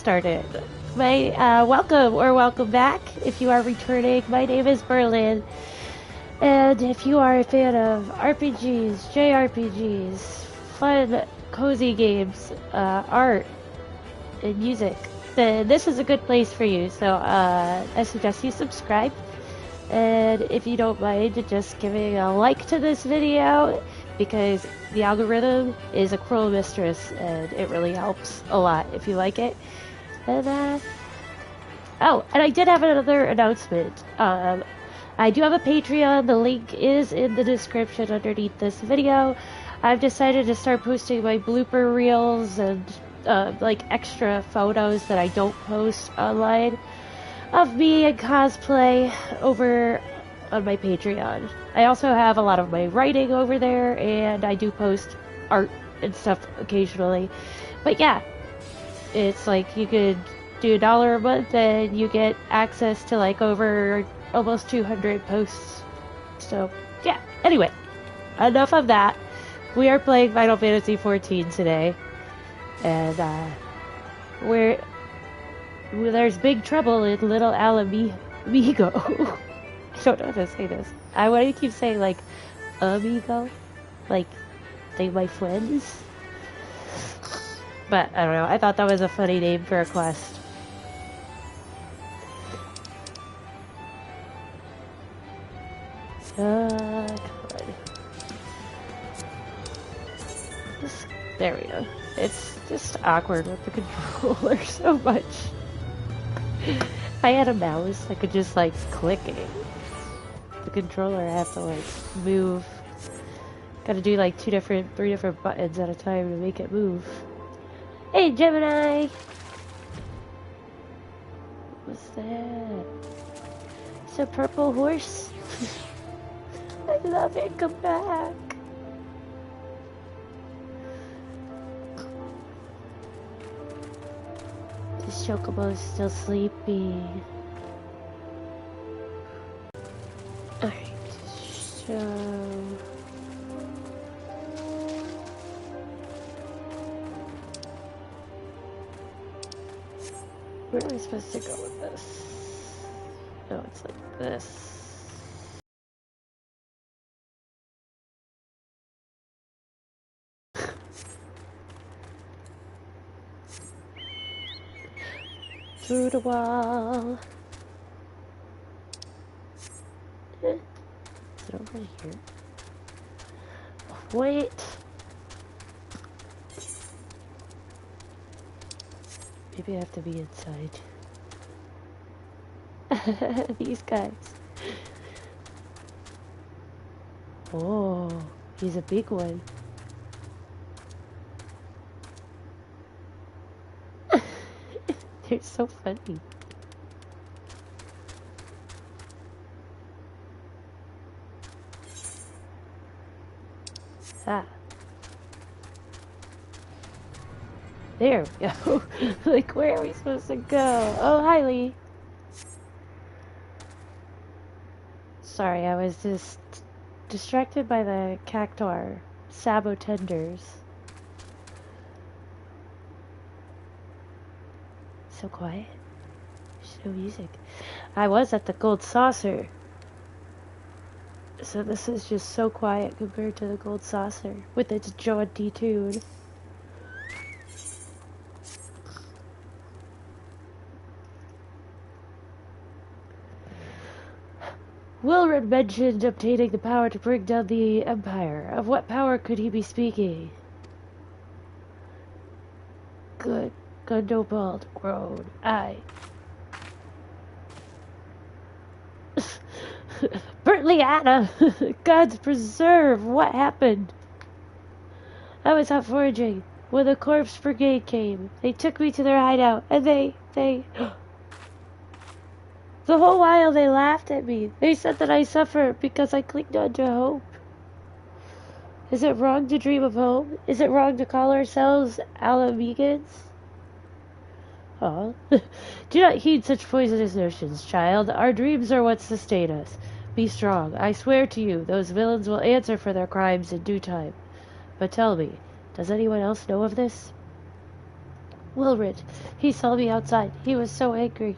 Started. Welcome back if you are returning. My name is berrrlynn, and if you are a fan of RPGs, JRPGs, fun, cozy games, art, and music, then this is a good place for you. So I suggest you subscribe, and if you don't mind just giving a like to this video, because the algorithm is a cruel mistress, and it really helps a lot if you like it. And oh, and I did have another announcement. I do have a Patreon. The link is in the description underneath this video. I've decided to start posting my blooper reels and like extra photos that I don't post online of me and cosplay over on my Patreon. I also have a lot of my writing over there, and I do post art and stuff occasionally. But yeah, it's like you could do $1 a month and you get access to like over almost 200 posts. So yeah, anyway, enough of that. We are playing Final Fantasy XIV today, and there's big trouble in Little Alamigo. I don't know how to say this. I want to keep saying like amigo, like they my friends. But I don't know, I thought that was a funny name for a quest. Come on. There we go. It's just awkward with the controller so much. If I had a mouse, I could just like click it. The controller, I have to like move. Gotta do like 3 different buttons at a time to make it move. Hey, Gemini! What's that? It's a purple horse? I love it, come back! This chocobo is still sleeping. Alright, so... where am I supposed to go with this? Oh, it's like this. Through the wall. Is it over here? Oh, wait. Maybe I have to be inside. These guys. Oh, he's a big one. They're so funny. Ah. There we go. Like, where are we supposed to go? Oh, hi, Lee. Sorry, I was just distracted by the cactuar sabotenders. So quiet. There's no music. I was at the Gold Saucer. So this is just so quiet compared to the Gold Saucer with its jaunty tune. Wilred mentioned obtaining the power to bring down the Empire. Of what power could he be speaking? Good. Gundobald groaned. Bertliana! Gods preserve! What happened? I was out foraging when the corpse brigade came. They took me to their hideout, and they... The whole while they laughed at me. They said that I suffer because I clinged on to hope. Is it wrong to dream of home? Is it wrong to call ourselves Alamegans? Oh. Do not heed such poisonous notions, child. Our dreams are what sustain us. Be strong. I swear to you, those villains will answer for their crimes in due time. But tell me, does anyone else know of this? Wilrid. He saw me outside. He was so angry.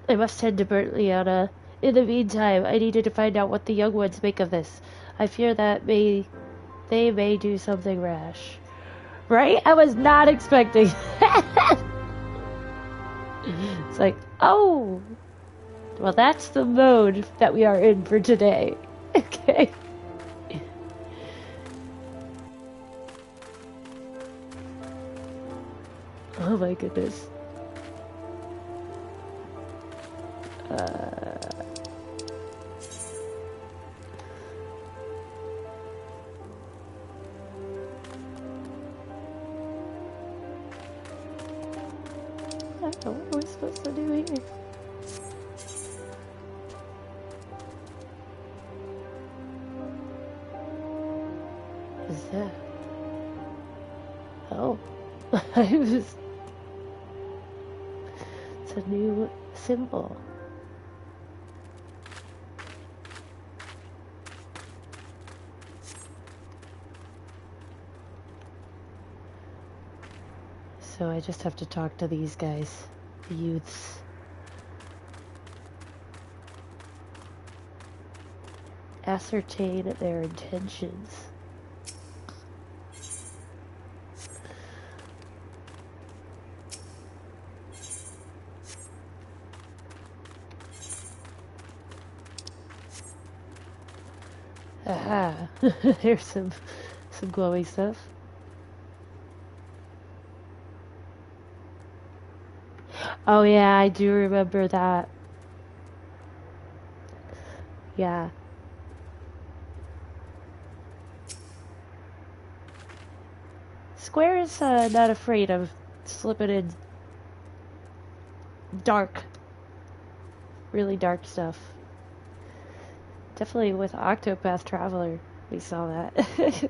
I must head to berrrlynn. In the meantime, I needed to find out what the young ones make of this. I fear that they may do something rash. Right? I was not expecting. It's like, oh, well, that's the mode that we are in for today. Okay. Oh my goodness. I don't know what we're supposed to do here. What is that? Oh. It's a new symbol. So I just have to talk to these guys, the youths. Ascertain their intentions. Aha! Here's some glowing stuff. Oh yeah, I do remember that. Yeah. Square is not afraid of slipping in dark, really dark stuff. Definitely with Octopath Traveler, we saw that.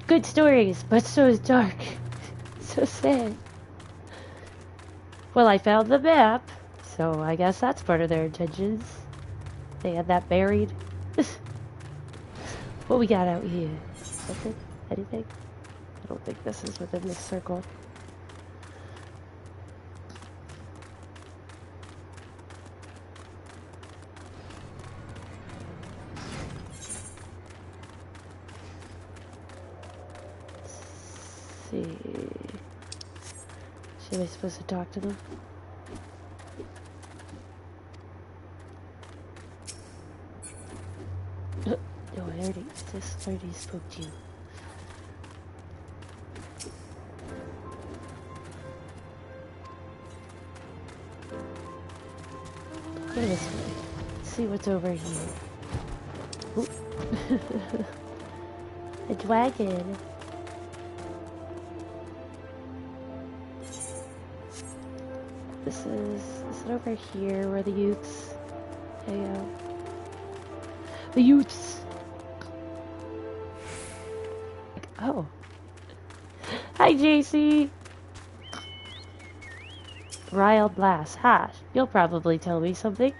Good stories, but so dark. So sad. Well, I found the map, so I guess that's part of their intentions. They had that buried. What we got out here? Nothing? Anything? I don't think this is within this circle. Let's see. Am I supposed to talk to them? No, I already spoke to you. Go this way. Let's see what's over here. A dragon. This is it over here where the youths hang out. The youths! Oh. Hi, JC! Riled lass. Ha! You'll probably tell me something.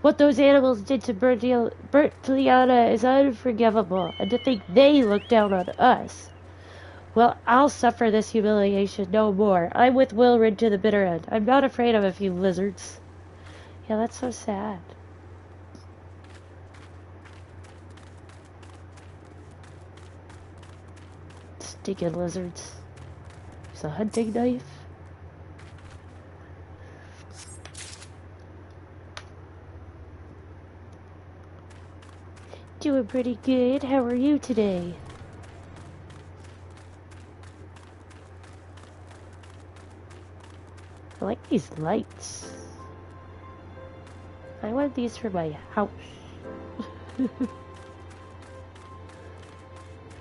What those animals did to berrrlynn is unforgivable, and to think they look down on us. Well, I'll suffer this humiliation no more. I'm with Wilrid to the bitter end. I'm not afraid of a few lizards. Yeah, that's so sad. Stinking lizards. There's a hunting knife. Doing pretty good. How are you today? I like these lights. I want these for my house.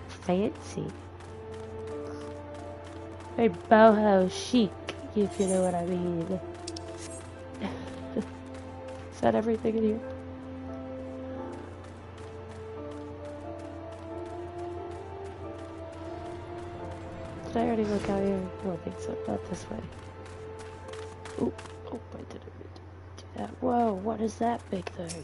Fancy. Very Bauhaus chic, if you know what I mean. Is that everything in here? Did I already look out here? I don't think so. Not this way. Oh, I didn't mean to do that. Whoa, what is that big thing?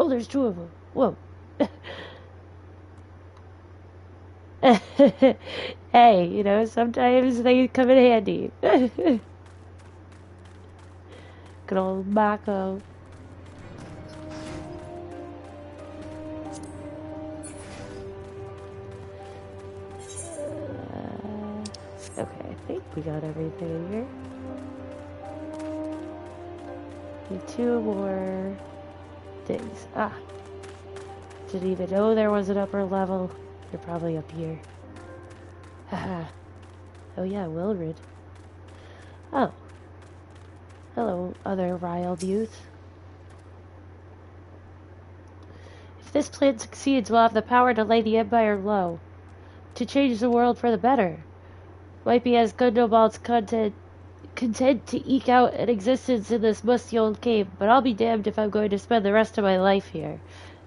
Oh, there's two of them. Whoa. Hey, you know, sometimes they come in handy. Good old Mako. Okay, I think we got everything in here. Need two more things. Ah, didn't even know there was an upper level. They're probably up here. Haha. Oh yeah, Wilrid. Oh. Hello, other riled youth. If this plan succeeds, we'll have the power to lay the Empire low. To change the world for the better. Might be as Gundobald's content to eke out an existence in this musty old cave, but I'll be damned if I'm going to spend the rest of my life here.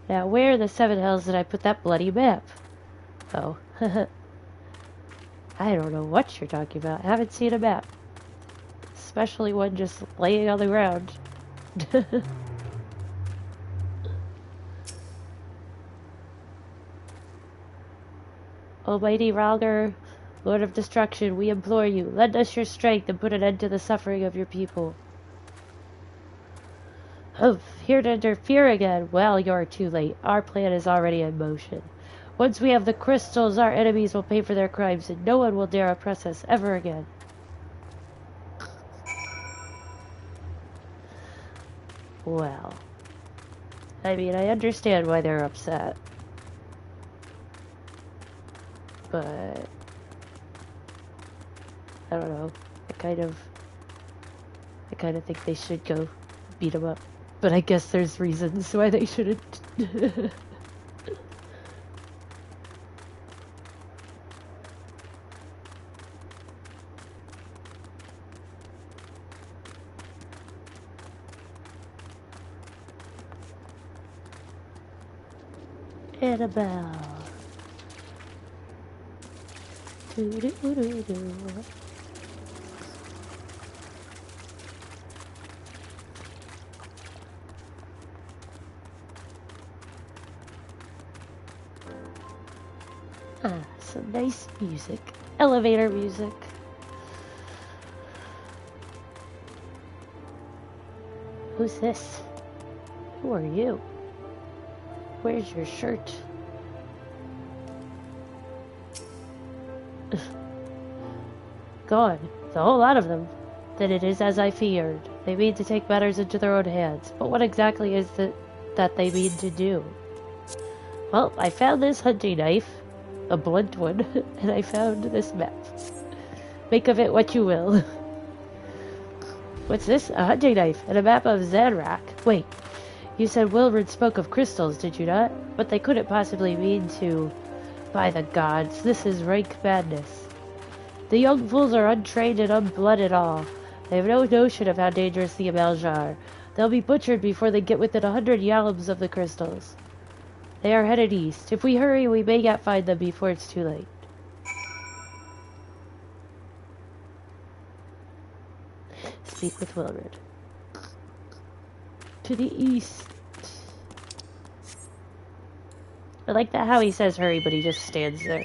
Now, where in the seven hells did I put that bloody map? Oh. I don't know what you're talking about. I haven't seen a map. Especially one just laying on the ground. Almighty Ralgar, Lord of Destruction, we implore you, lend us your strength and put an end to the suffering of your people. Oh, here to interfere again. Well, you're too late. Our plan is already in motion. Once we have the crystals, our enemies will pay for their crimes, and no one will dare oppress us ever again. Well, I mean, I understand why they're upset. But I don't know. I kind of think they should go beat them up. But I guess there's reasons why they shouldn't. Annabelle. Doo-doo-doo-doo. Ah, some nice music. Elevator music. Who's this? Who are you? Where's your shirt? Gone. The whole lot of them. Then it is as I feared. They mean to take matters into their own hands. But what exactly is it that they mean to do? Well, I found this hunting knife. A blunt one. And I found this map. Make of it what you will. What's this? A hunting knife and a map of Zanrak. Wait. You said Wilrid spoke of crystals, did you not? But they couldn't possibly mean to... By the gods, this is rank madness. The young fools are untrained and unblooded all. They have no notion of how dangerous the Amalja are. They'll be butchered before they get within 100 yalms of the crystals. They are headed east. If we hurry, we may yet find them before it's too late. Speak with Wilrid. To the east. I like that how he says hurry, but he just stands there.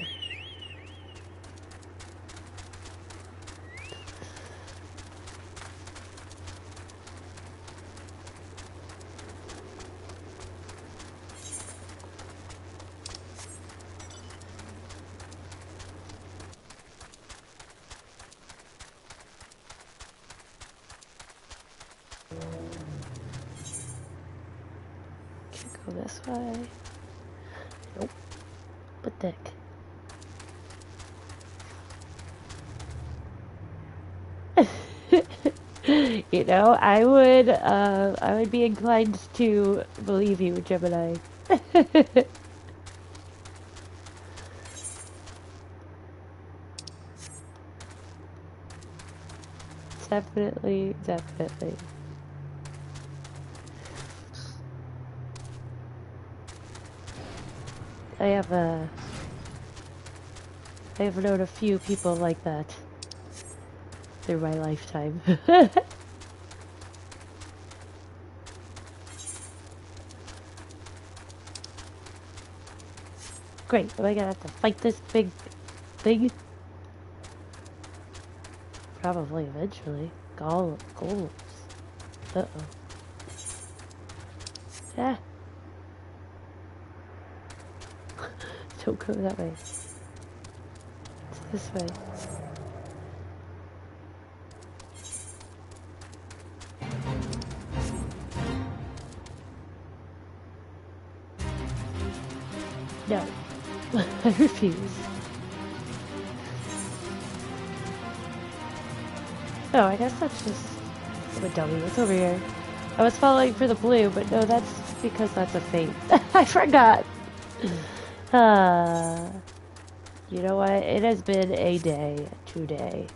Go this way. Nope. But dick. You know, I would be inclined to believe you, Gemini. Definitely, definitely. I have known a few people like that through my lifetime. Great. Am I gonna have to fight this big thing? Probably eventually. Golems. Uh-oh. Yeah. Don't go that way. It's this way. No. I refuse. Oh, I guess that's just... I'm a dummy. What's over here? I was following for the blue, but no, that's because that's a fate. I forgot! You know what? It has been a day today.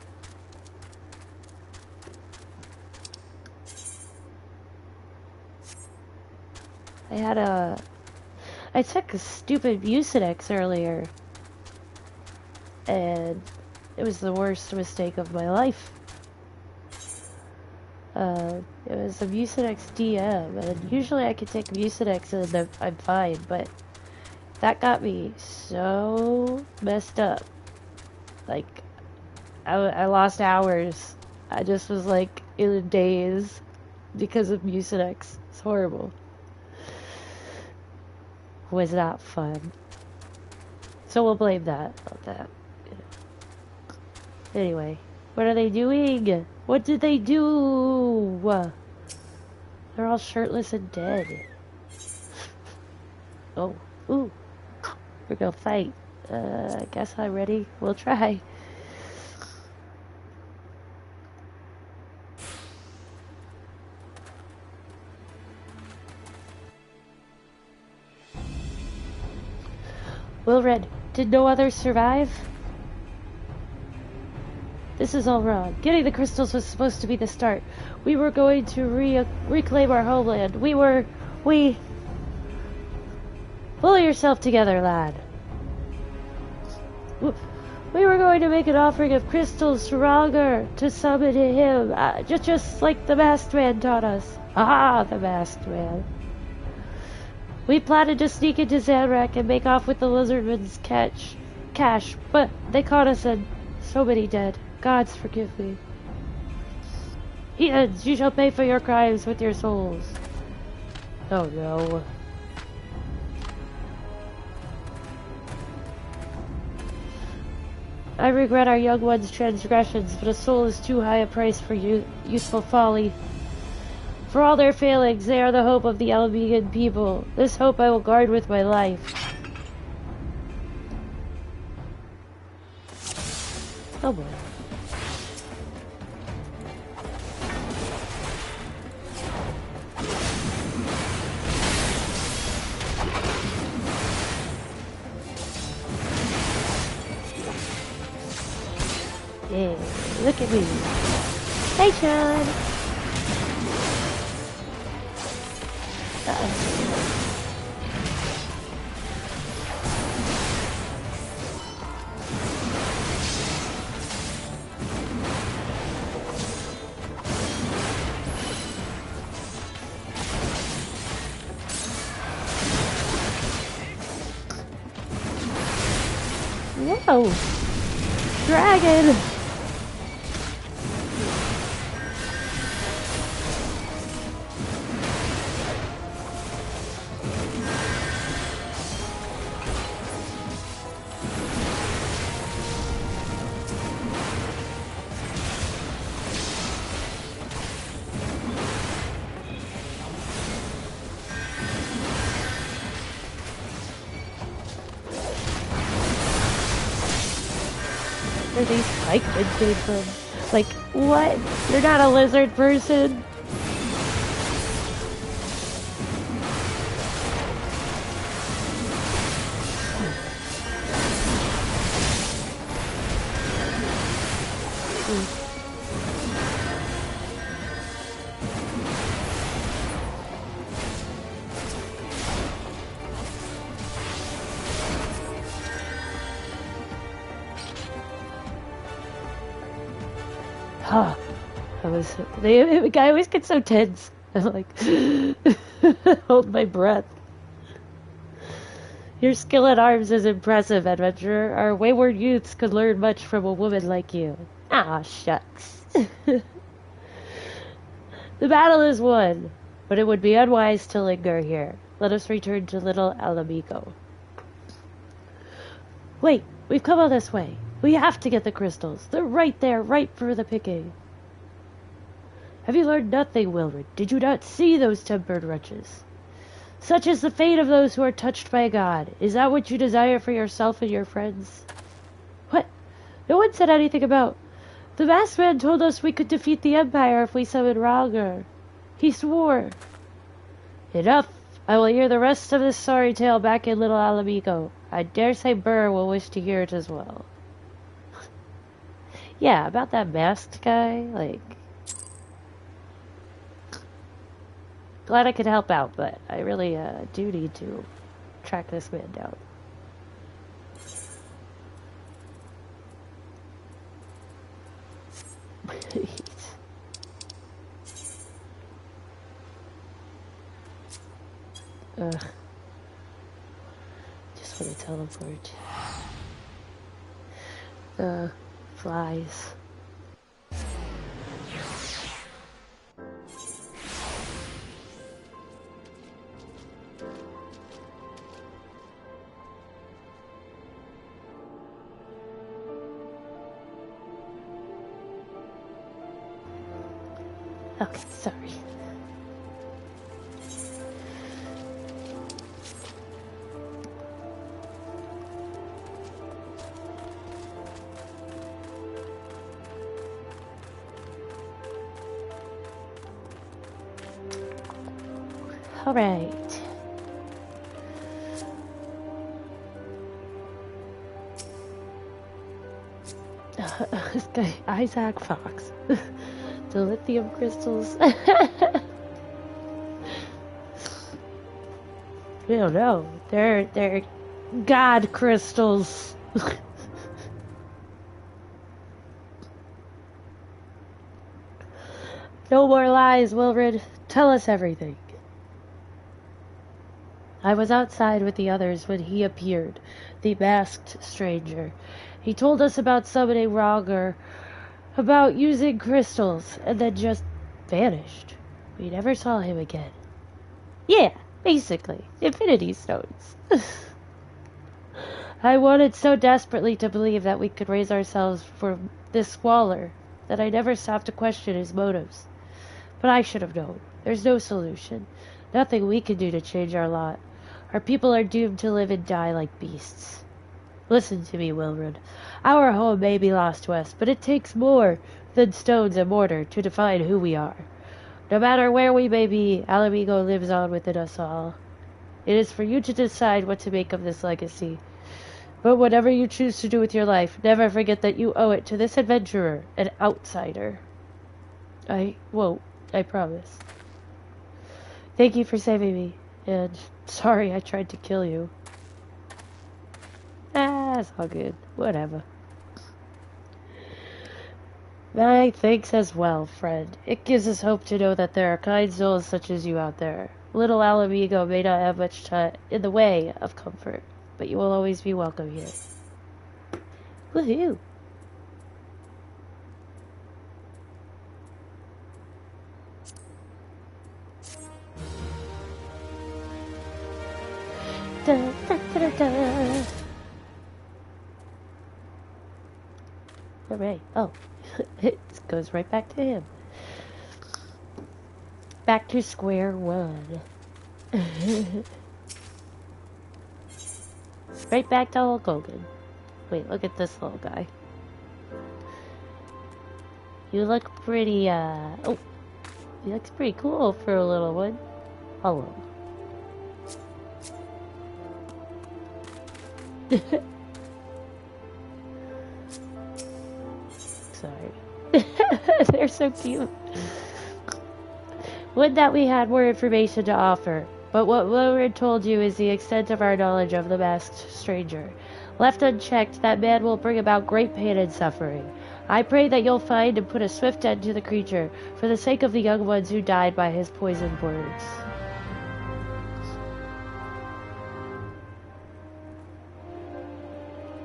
I took a stupid Mucinex earlier. And it was the worst mistake of my life. It was a Mucinex DM, and usually I could take Mucinex and I'm fine, but that got me so messed up. Like, I lost hours. I just was like in a daze because of Mucinex. It's horrible. Was not fun. So we'll blame that on that. Anyway, what are they doing? What did they do? They're all shirtless and dead. Oh, ooh. We're gonna fight. I guess I'm ready. We'll try. Will Red, did no others survive? This is all wrong. Getting the crystals was supposed to be the start. We were going to reclaim our homeland. We... Pull yourself together, lad. We were going to make an offering of crystals to Ranger to summon him, just like the masked man taught us. Ah, the masked man. We plotted to sneak into Zanrak and make off with the lizardman's cache, but they caught us and so many dead. Gods forgive me. Heathens, you shall pay for your crimes with your souls. Oh no. I regret our young one's transgressions, but a soul is too high a price for youthful folly. For all their failings, they are the hope of the Albigan people. This hope I will guard with my life. Oh boy. Yeah, look at me. Hey, Sean. Whoa! Dragon! Where these pikemen came from. Like, what? You're not a lizard person? Huh. The guy always gets so tense. I'm like, hold my breath. Your skill at arms is impressive, adventurer. Our wayward youths could learn much from a woman like you. Ah, shucks. The battle is won, but it would be unwise to linger here. Let us return to Little Alamico. Wait, we've come all this way. We have to get the crystals. They're right there, ripe for the picking. Have you learned nothing, Wilred? Did you not see those tempered wretches? Such is the fate of those who are touched by God. Is that what you desire for yourself and your friends? What? No one said anything about... The masked man told us we could defeat the Empire if we summoned Ralgar. He swore. Enough. I will hear the rest of this sorry tale back in Little Alamico. I dare say Burr will wish to hear it as well. Yeah, about that masked guy, like... Glad I could help out, but I really do need to track this man down. Ugh. Just want to teleport. Flies. Okay, sorry. All right. This guy, Isaac Fox. The lithium crystals. I don't know. They're God crystals. No more lies, Wilred. Tell us everything. I was outside with the others when he appeared, the masked stranger. He told us about summoning Ralgar, about using crystals, and then just vanished. We never saw him again. Yeah, basically. Infinity Stones. I wanted so desperately to believe that we could raise ourselves from this squalor that I never stopped to question his motives. But I should have known. There's no solution. Nothing we can do to change our lot. Our people are doomed to live and die like beasts. Listen to me, Wilred. Our home may be lost to us, but it takes more than stones and mortar to define who we are. No matter where we may be, Alamigo lives on within us all. It is for you to decide what to make of this legacy. But whatever you choose to do with your life, never forget that you owe it to this adventurer, an outsider. I won't, I promise. Thank you for saving me, and sorry I tried to kill you. It's all good. Whatever. My thanks as well, friend. It gives us hope to know that there are kind souls such as you out there. Little Alamigo may not have much in the way of comfort, but you will always be welcome here. Woohoo! Da, da, da, da. Alright. Oh. It goes right back to him. Back to square one. Right back to Hulk Hogan. Wait, look at this little guy. You look pretty, oh. He looks pretty cool for a little one. Hello. Sorry. They're so cute. Would that we had more information to offer, but what Wilred told you is the extent of our knowledge of the masked stranger. Left unchecked, that man will bring about great pain and suffering. I pray that you'll find and put a swift end to the creature, for the sake of the young ones who died by his poisoned words.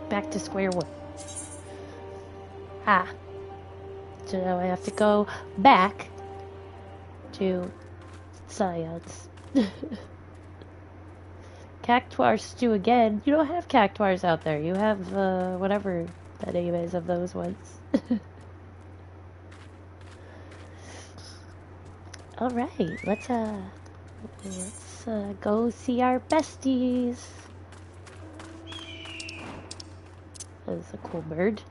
back to square one. Ah. So now I have to go back to science. Cactuar stew again. You don't have cactuars out there. You have, whatever the name is of those ones. Alright, let's go see our besties. That's a cool bird.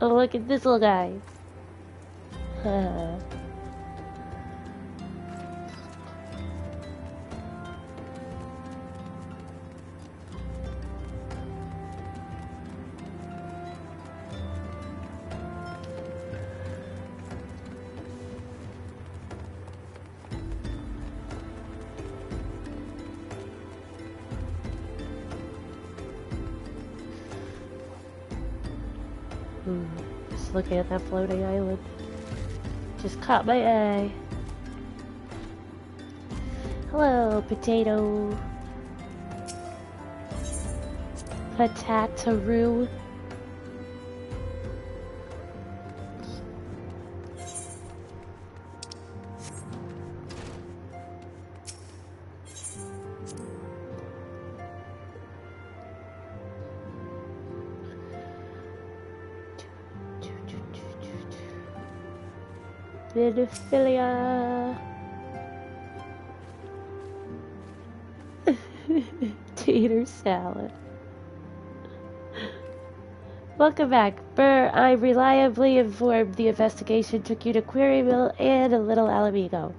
Oh, look at this little guy. Just looking at that floating island. Just caught my eye. Hello, potato. Potataroo. Pedophilia. Tater salad. Welcome back, Burr. I reliably informed the investigation took you to Quarrymill and a Little Alamigo.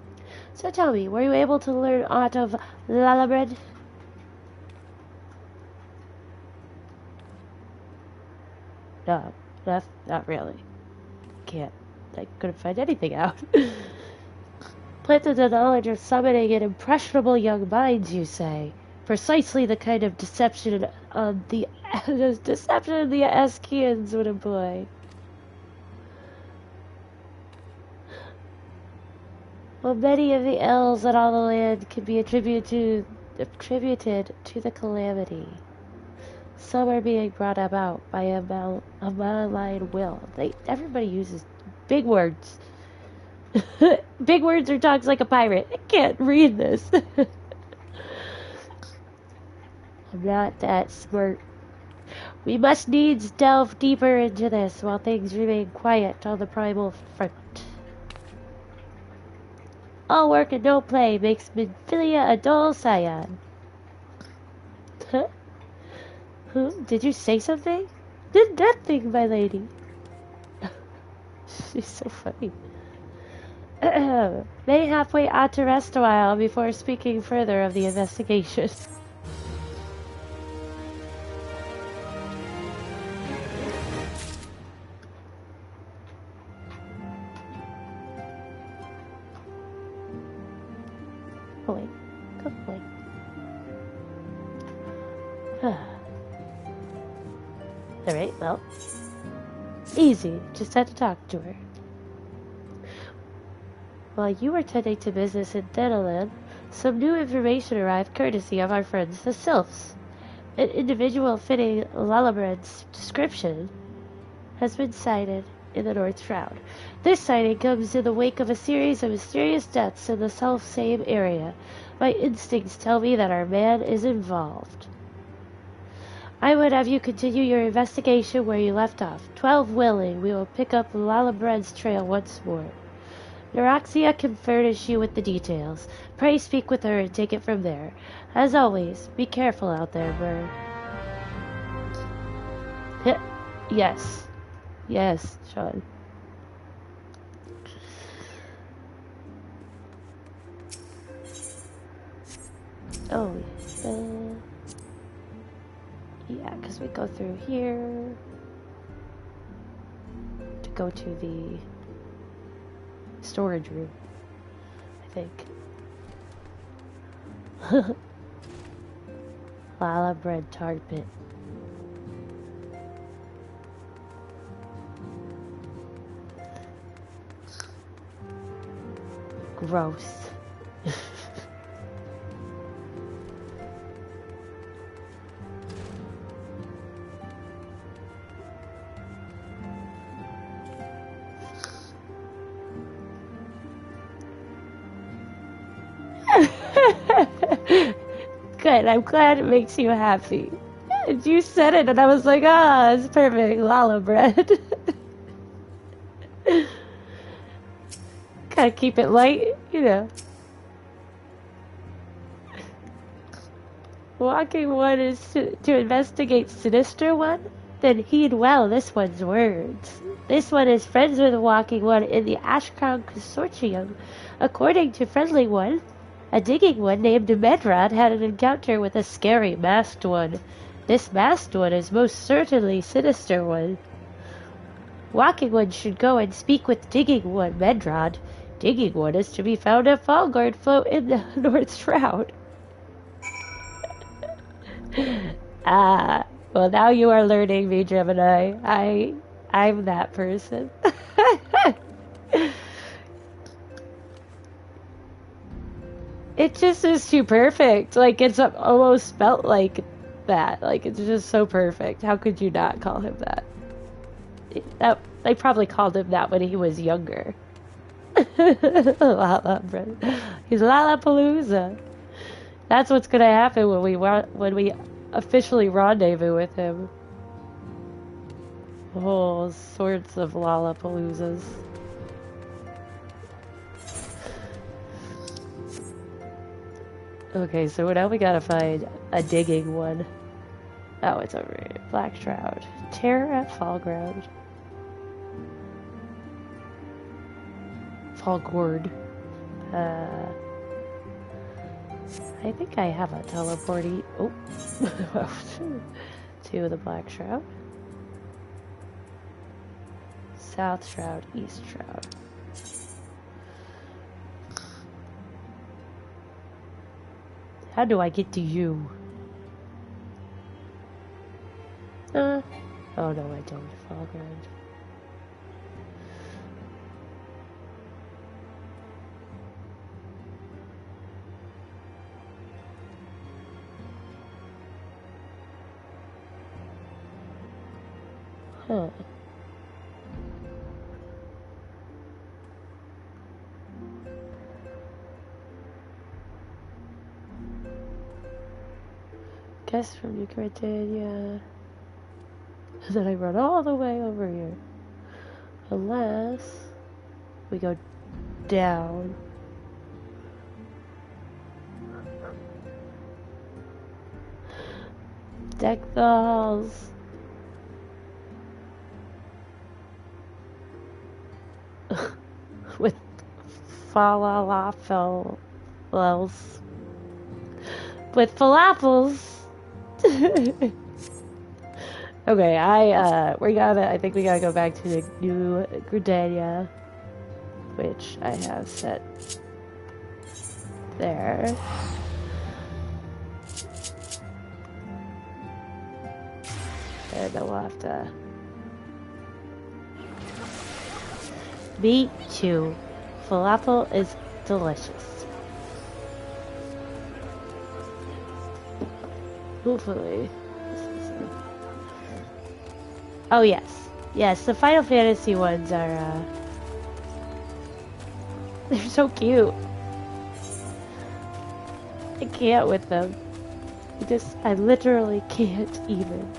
So tell me, were you able to learn aught of Lalabred? No, not really. I couldn't find anything out. Planted the knowledge of summoning in impressionable young minds, you say? Precisely the kind of deception the Eskians would employ. Well, many of the ills on all the land can be attributed to the calamity. Some are being brought about by a malign will. Everybody uses big words. Big words or talks like a pirate. I can't read this. I'm not that smart. We must needs delve deeper into this while things remain quiet on the primal front. All work and no play makes Minfilia a dull scion. Huh? Did you say something? Did nothing, my lady. She's so funny. Mayhap we ought to rest a while before speaking further of the investigation. Boy, good boy. Alright, well. Easy, just had to talk to her. While you were tending to business in Denelin, some new information arrived courtesy of our friends the Sylphs. An individual fitting Lalabred's description has been sighted in the North Shroud. This sighting comes in the wake of a series of mysterious deaths in the self-same area. My instincts tell me that our man is involved. I would have you continue your investigation where you left off. 12 willing, we will pick up Lalabred's trail once more. Neuraxia can furnish you with the details. Pray speak with her and take it from there. As always, be careful out there, Burr. Yes. Yes, Sean. Oh, yeah, because we go through here to go to the storage room, I think. Lala bread tart pit. Gross. Good, I'm glad it makes you happy. You said it and I was like, ah, it's perfect, lala bread. Gotta keep it light, you know. Walking One is to investigate Sinister One? Then heed well this one's words. This one is friends with Walking One in the Ashcrown Consortium. According to Friendly One, a digging one named Medrod had an encounter with a scary masked one. This masked one is most certainly Sinister One. Walking One should go and speak with Digging One, Medrod. Digging One is to be found at Fallguard Float in the North Shroud. Ah, well now you are learning me, Gemini. I'm that person. It just is too perfect. Like, it's almost spelt like that. Like, it's just so perfect. How could you not call him that? They probably called him that when he was younger. Lala, bro. He's Lollapalooza. That's what's gonna happen when we officially rendezvous with him. All sorts of Lollapaloozas. Okay, so now we gotta find a digging one. Oh, it's over here. Black Shroud. Terror at Fallground. Fallgourd. I think I have a teleporty. Oh. To the Black Shroud. South Shroud, East Shroud. How do I get to you? Oh no, I don't. Fallground. Huh. Guess from New Britannia. And then I run all the way over here. Unless we go down. Deck the halls. With falafels. With falafels. Okay, I think we gotta go back to the New Gridania, which I have set there. And then we'll have to... Me too. Falafel is delicious. Hopefully. Oh yes. Yes, the Final Fantasy ones are, they're so cute. I can't with them. I literally can't even.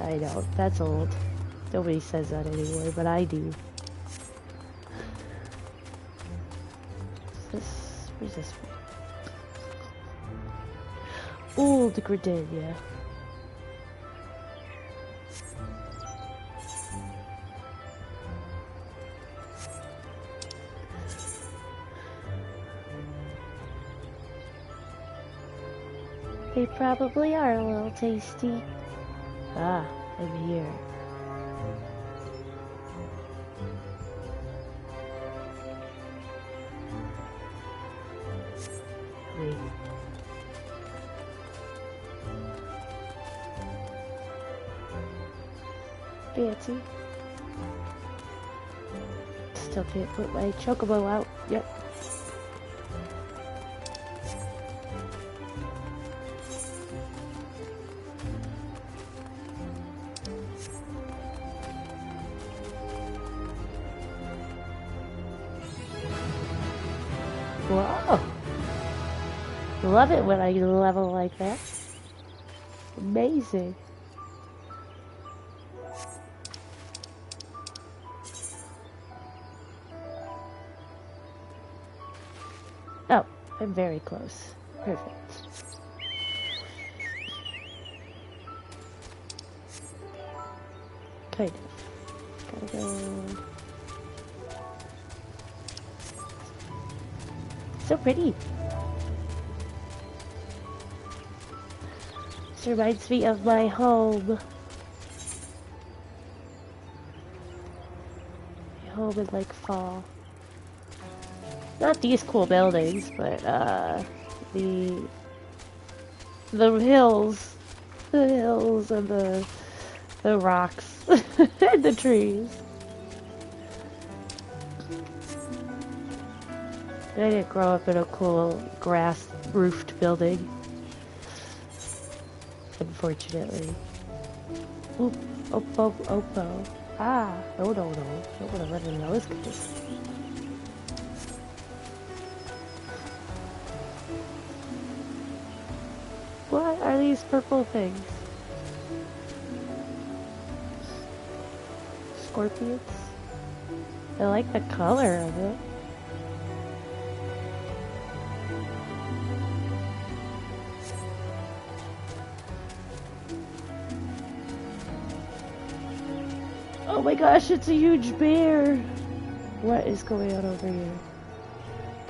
I know, that's old. Nobody says that anymore, but I do. Where's this one? Old Gridania. They probably are a little tasty. Ah, I'm here. Wait. Fancy. Still can't put my chocobo out. Yep. Whoa! Love it when I level like that. Amazing. Oh, I'm very close. Perfect. Kind of. Gotta go. So pretty. This reminds me of my home. My home in like fall. Not these cool buildings, but the hills. The hills and the rocks and the trees. I didn't grow up in a cool grass-roofed building. Unfortunately. Oop, oppo. Ah, no. Don't want to run into those guys. What are these purple things? Scorpions? I like the color of it. Oh my gosh, it's a huge bear! What is going on over here?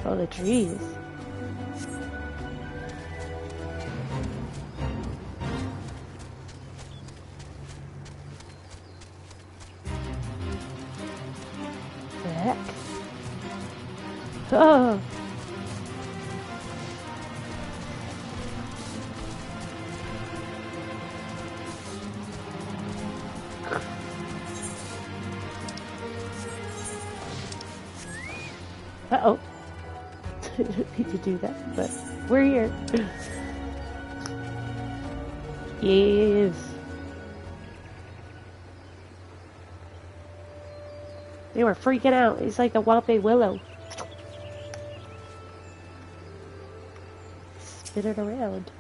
Oh, the trees. What the heck? Oh! Uh-oh. Didn't need to do that, but we're here. Yes. They were freaking out. It's like the Whomping Willow. Spin it around.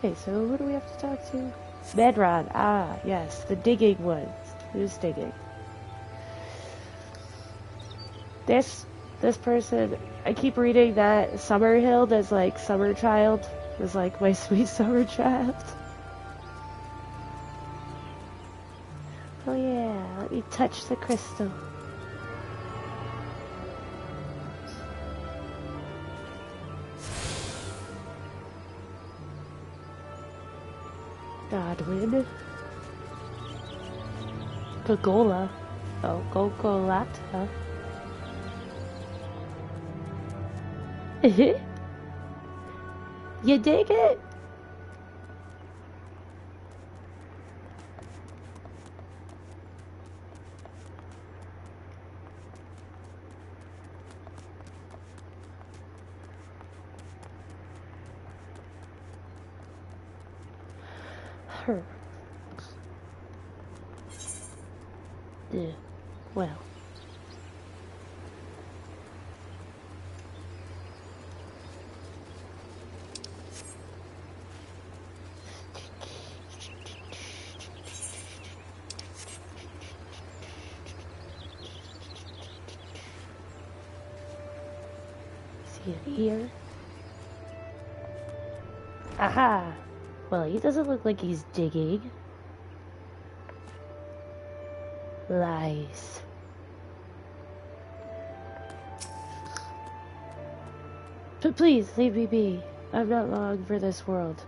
Okay, so who do we have to talk to? Bedrod. Ah, yes, the digging ones. Who's digging? This person, I keep reading that Summerhill as like Summer Child. Is like my sweet summer child. Oh yeah, let me touch the crystal. Godwin. Gogola. Oh, Gogolata. You dig it? Her. Yeah. Well. See it here? Aha! Well, he doesn't look like he's digging. Lies. But please, leave me be. I'm not long for this world.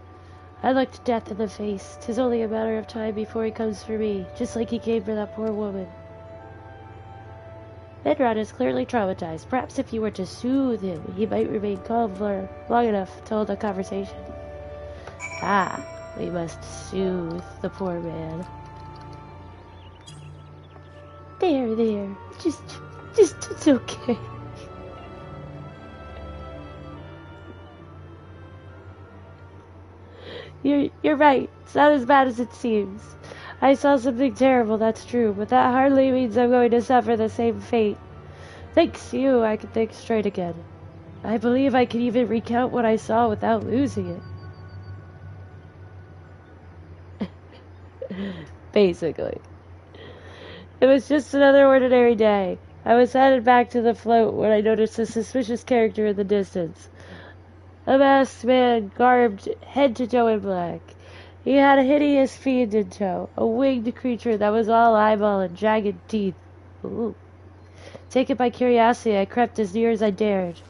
I looked death in the face. 'Tis only a matter of time before he comes for me, just like he came for that poor woman. Medrod is clearly traumatized. Perhaps if you were to soothe him, he might remain calm for long enough to hold a conversation. Ah, we must soothe the poor man. There. Just, it's okay. You're right. It's not as bad as it seems. I saw something terrible, that's true, but that hardly means I'm going to suffer the same fate. Thanks to you, I can think straight again. I believe I can even recount what I saw without losing it. Basically. It was just another ordinary day. I was headed back to the float when I noticed a suspicious character in the distance. A masked man garbed head to toe in black. He had a hideous fiend in tow, a winged creature that was all eyeball and jagged teeth. Ooh. Taken by curiosity, I crept as near as I dared.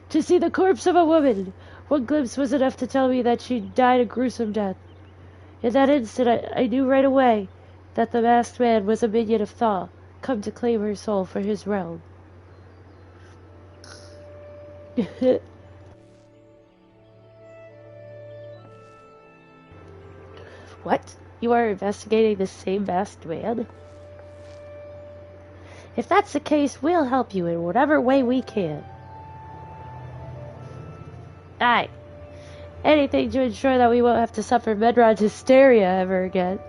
To see the corpse of a woman! One glimpse was enough to tell me that she'd died a gruesome death. In that instant, I knew right away that the masked man was a minion of Thaw, come to claim her soul for his realm. What? You are investigating the same masked man? If that's the case, we'll help you in whatever way we can. Aye. Anything to ensure that we won't have to suffer Medrod's hysteria ever again.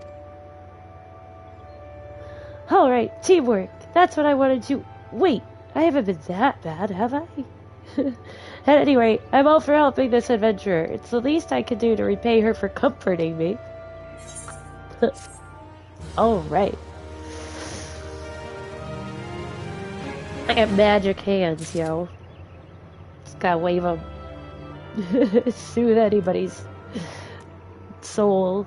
Alright, teamwork. That's what I wanted to... Wait, I haven't been that bad, have I? At any rate, I'm all for helping this adventurer. It's the least I can do to repay her for comforting me. Alright. I got magic hands, yo. Just gotta wave them. Soothe anybody's soul.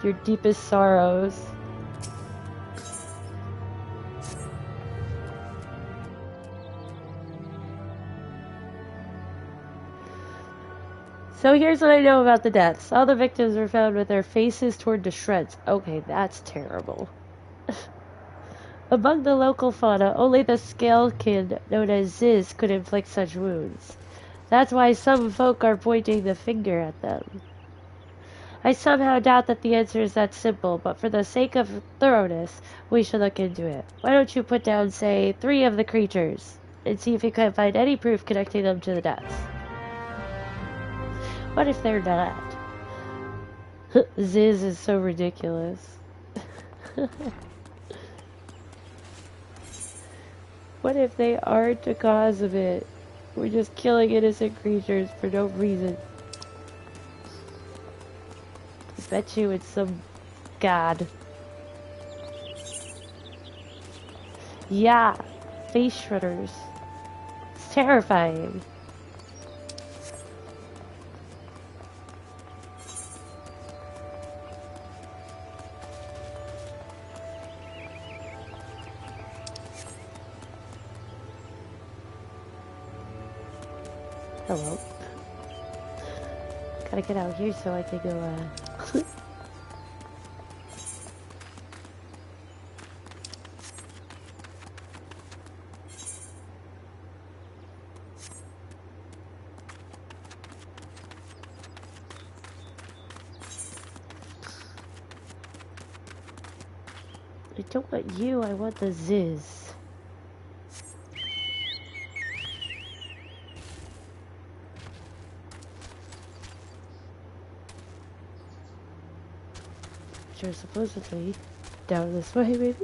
Your deepest sorrows. So here's what I know about the deaths. All the victims were found with their faces torn to shreds. Okay, that's terrible. Among the local fauna, only the scalekin known as Ziz could inflict such wounds. That's why some folk are pointing the finger at them. I somehow doubt that the answer is that simple, but for the sake of thoroughness, we should look into it. Why don't you put down, say, 3 of the creatures, and see if you can find any proof connecting them to the deaths. What if they're not? Ziz is so ridiculous. What if they aren't the cause of it? We're just killing innocent creatures for no reason. I bet you it's some god. Yeah, face shredders. It's terrifying. Hello. Gotta get out here so I can go, I don't want you, I want the Ziz. Which are supposedly down this way, maybe?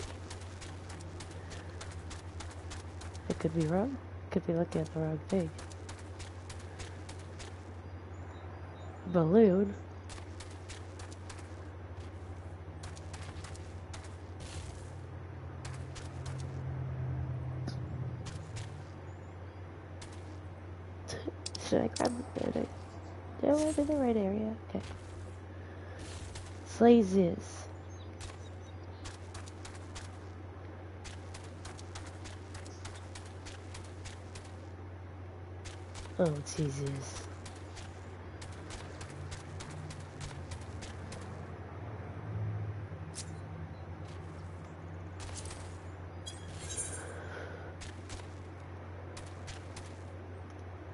I could be wrong. Could be looking at the wrong thing. Balloon? Should I grab it? No, I'm in the right area. Okay. Slays is. Oh, Jesus.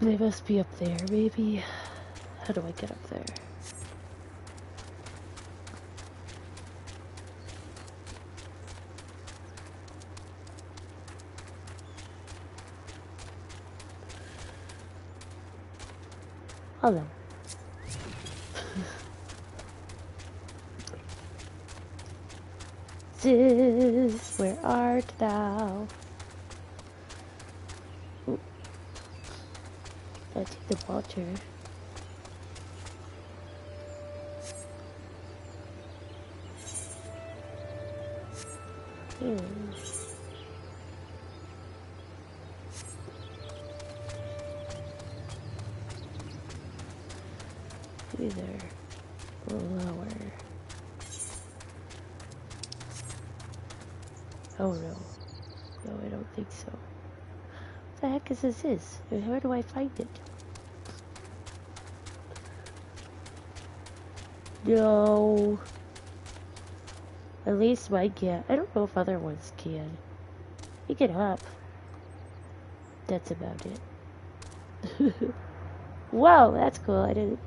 They must be up there, maybe. How do I get up there? Hello. Sis, where art thou? Ooh. Let's take the water. Either lower. Oh no. No, I don't think so. What the heck is this? Where do I find it? No. At least mine can't. I don't know if other ones can. Pick it up. That's about it. Whoa, that's cool. I didn't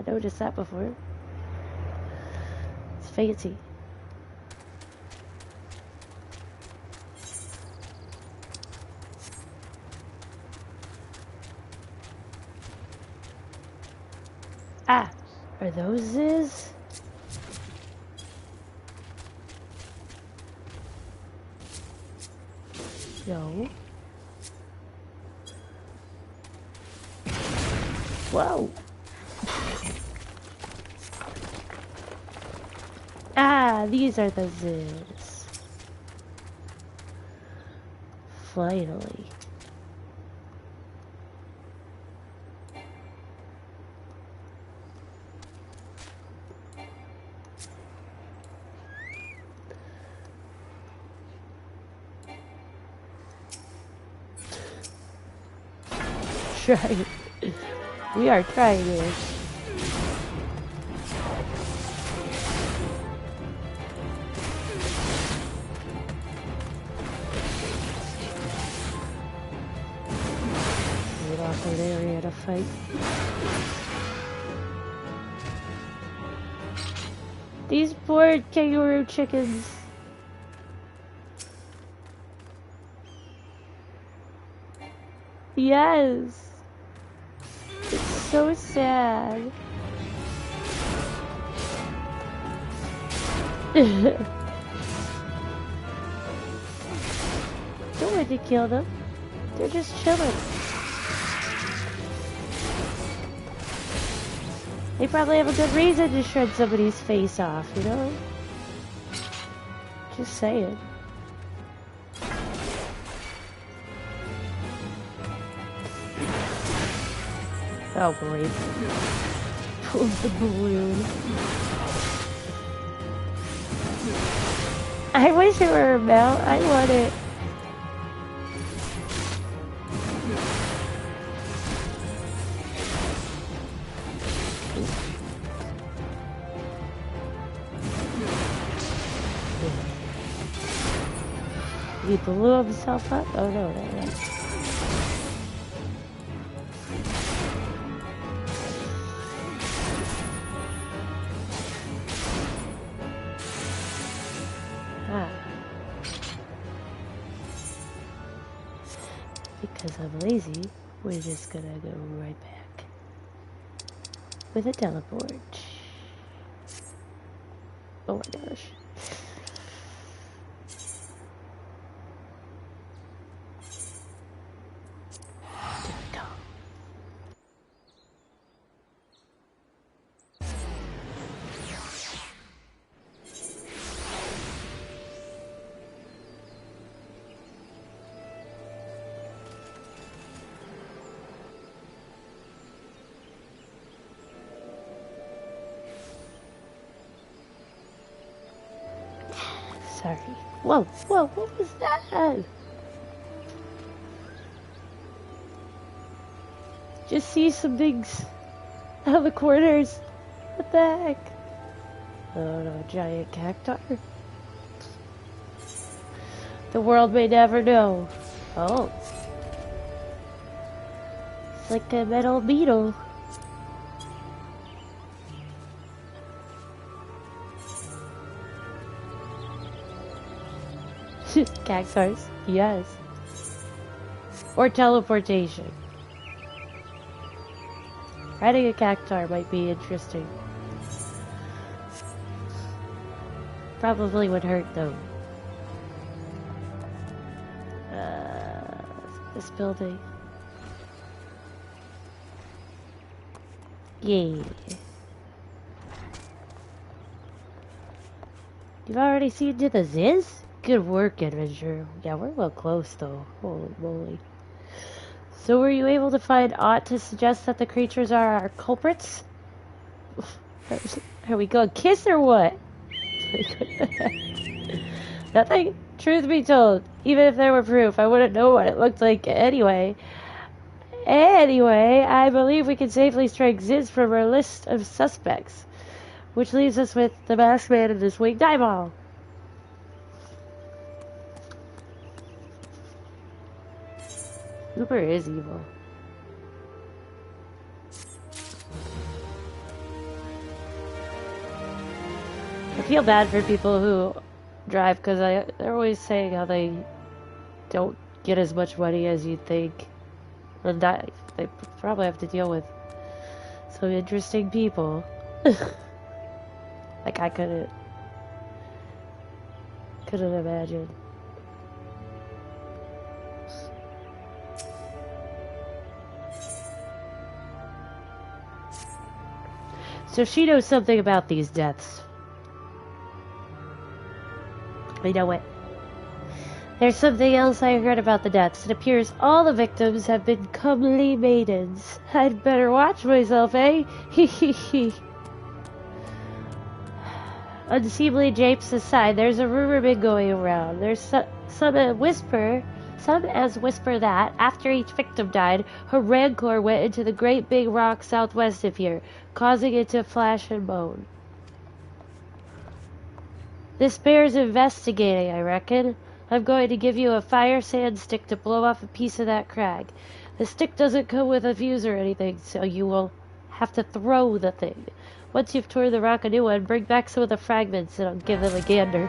notice that before. It's fancy. Ah, are those his? No. Whoa. Ah, these are the Ziz. Finally. Trying. We are trying it. An awkward area to fight. These poor kangaroo chickens. Yes. It's so sad. Don't want to kill them. They're just chilling. They probably have a good reason to shred somebody's face off, you know? Just saying. Oh, great. Pull the balloon. I wish it were a mount. I want it. He blew himself up? Oh no, no. Because I'm lazy, we're just gonna go right back with a teleport. Oh my gosh. There we go. Sorry. Whoa, whoa, what was that? Just see some things out of the corners. What the heck? Oh no, giant cacti. The world may never know. Oh. It's like a metal beetle. Cactars, yes. Or teleportation. Riding a cactar might be interesting. Probably would hurt though. This building. Yay. You've already seen to the Ziz? Good work, Adventure. Yeah, we're a little close though. Holy moly. So were you able to find aught to suggest that the creatures are our culprits? Are we going kiss or what? Nothing? Truth be told, even if there were proof, I wouldn't know what it looked like anyway. Anyway, I believe we can safely strike Ziz from our list of suspects. Which leaves us with the masked man and his winged eyeball. Uber is evil. I feel bad for people who drive because they're always saying how they don't get as much money as you'd think. And that they probably have to deal with some interesting people. Like I couldn't imagine. So she knows something about these deaths. I know it. There's something else I heard about the deaths. It appears all the victims have been comely maidens. I'd better watch myself, eh? Hee hee hee. Unseemly japes aside, there's a rumor been going around. There's some as whisper that, after each victim died, her rancor went into the great big rock southwest of here, causing it to flash and moan. This bears investigating, I reckon. I'm going to give you a fire sand stick to blow off a piece of that crag. The stick doesn't come with a fuse or anything, so you will have to throw the thing. Once you've torn the rock a new one, bring back some of the fragments and I'll give them a gander.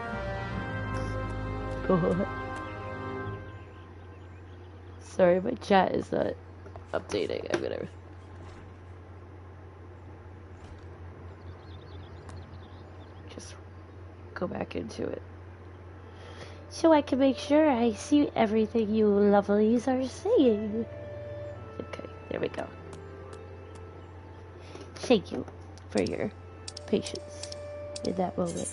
Sorry, my chat is not updating. I'm gonna... just go back into it. So I can make sure I see everything you lovelies are saying. Okay, there we go. Thank you for your patience in that moment.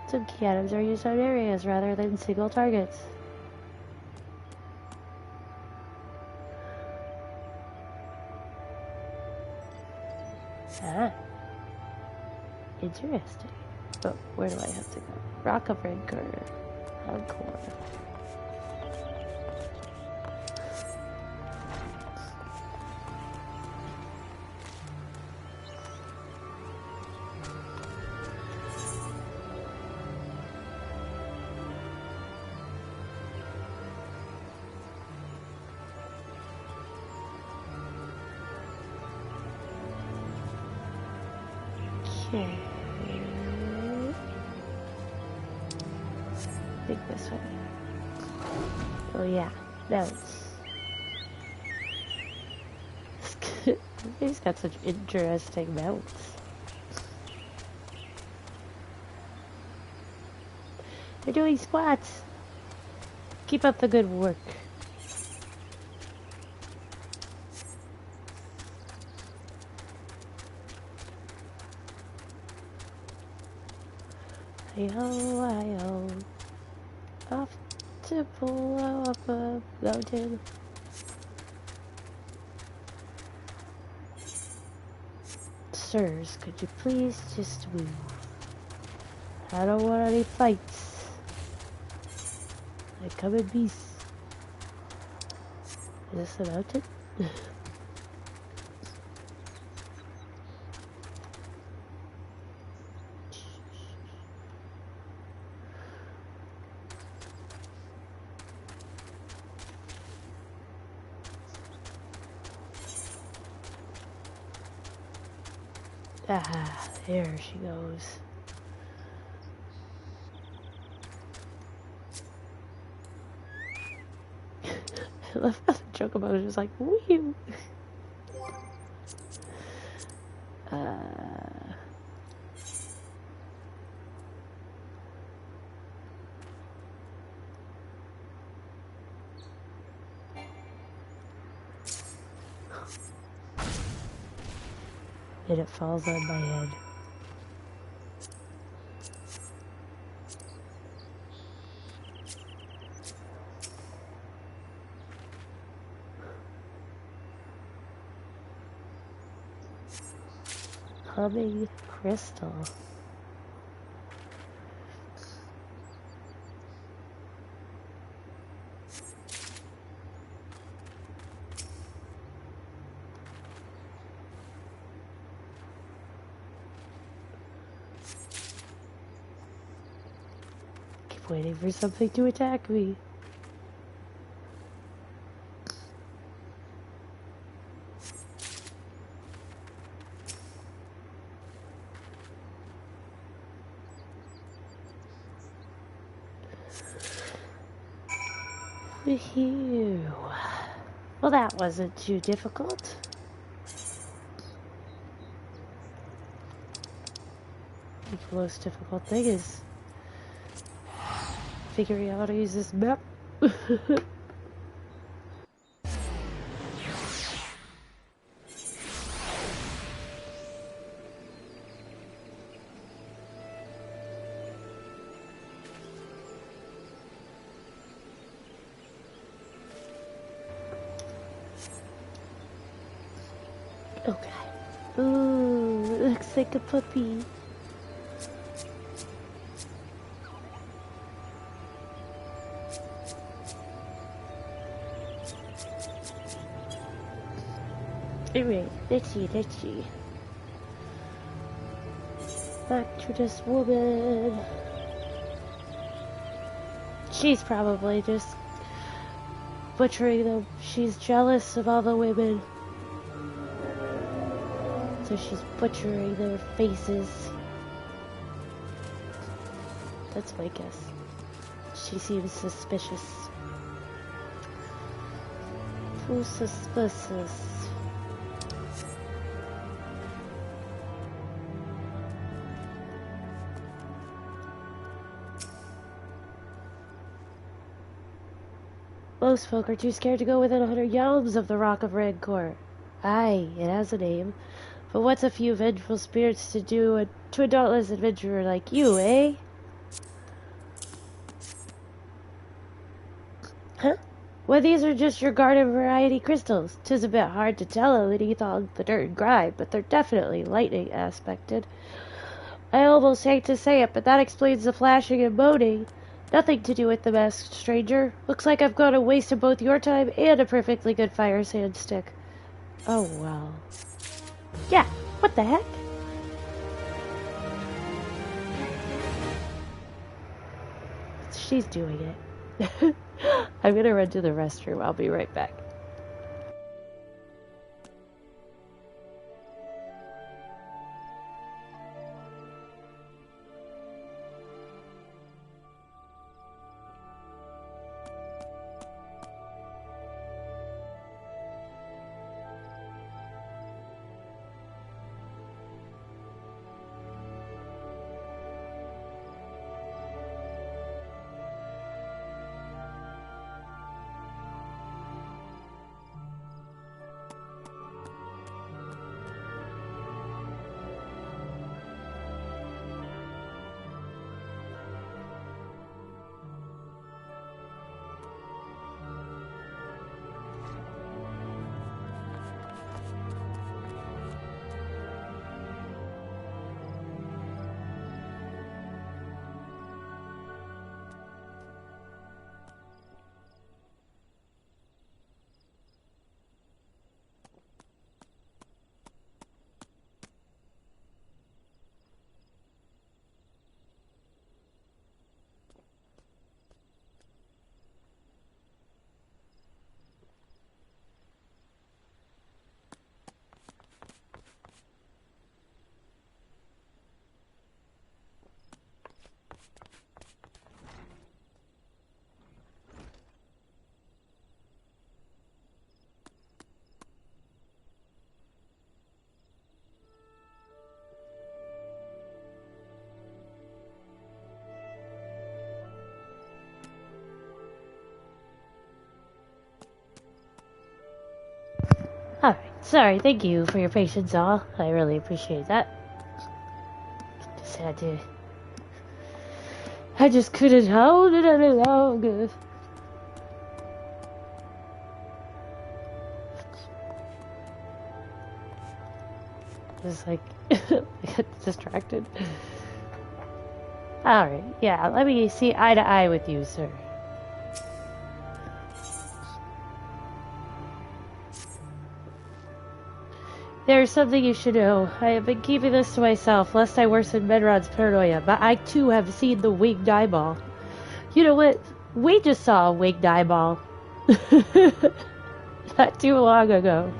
Some key items are used on areas rather than single targets. Ah. Interesting. But where do I have to go? Rock of Rancor. Encore. Okay. I think this way. Oh yeah, notes. He's got such interesting mounts. They're doing squats. Keep up the good work. Hi-ho, hi-ho. Off to blow up a mountain. Sirs, could you please just move? I don't want any fights. I come in peace. Is this a mountain? Ah, there she goes. I love how the chocobo is just like, wee. And it falls on my head. Humming crystal. Keep waiting for something to attack me. Phew. Well, that wasn't too difficult. I think the most difficult thing is figuring out how to use this map. Okay. Ooh, looks like a puppy. Anyway, let's see. Back to this woman. She's probably just butchering them. She's jealous of all the women. So she's butchering their faces. That's my guess. She seems suspicious. Too suspicious. Most folk are too scared to go within 100 yards of the Rock of Rancor. Aye, it has a name. But what's a few vengeful spirits to do to a dauntless adventurer like you, eh? Huh? Well, these are just your garden variety crystals. 'Tis a bit hard to tell underneath all the dirt and grime, but they're definitely lightning aspected. I almost hate to say it, but that explains the flashing and moaning. Nothing to do with the masked stranger. Looks like I've gone a waste of both your time and a perfectly good fire sand stick. Oh, well. Yeah, what the heck? She's doing it. I'm gonna run to the restroom. I'll be right back. Sorry, thank you for your patience, all. I really appreciate that. Just had to... I just couldn't hold it any longer. Just like... I got distracted. Alright, yeah, let me see eye to eye with you, sir. There's something you should know. I have been keeping this to myself, lest I worsen Menrod's paranoia, but I too have seen the winged eyeball. You know what? We just saw a winged eyeball. Not too long ago.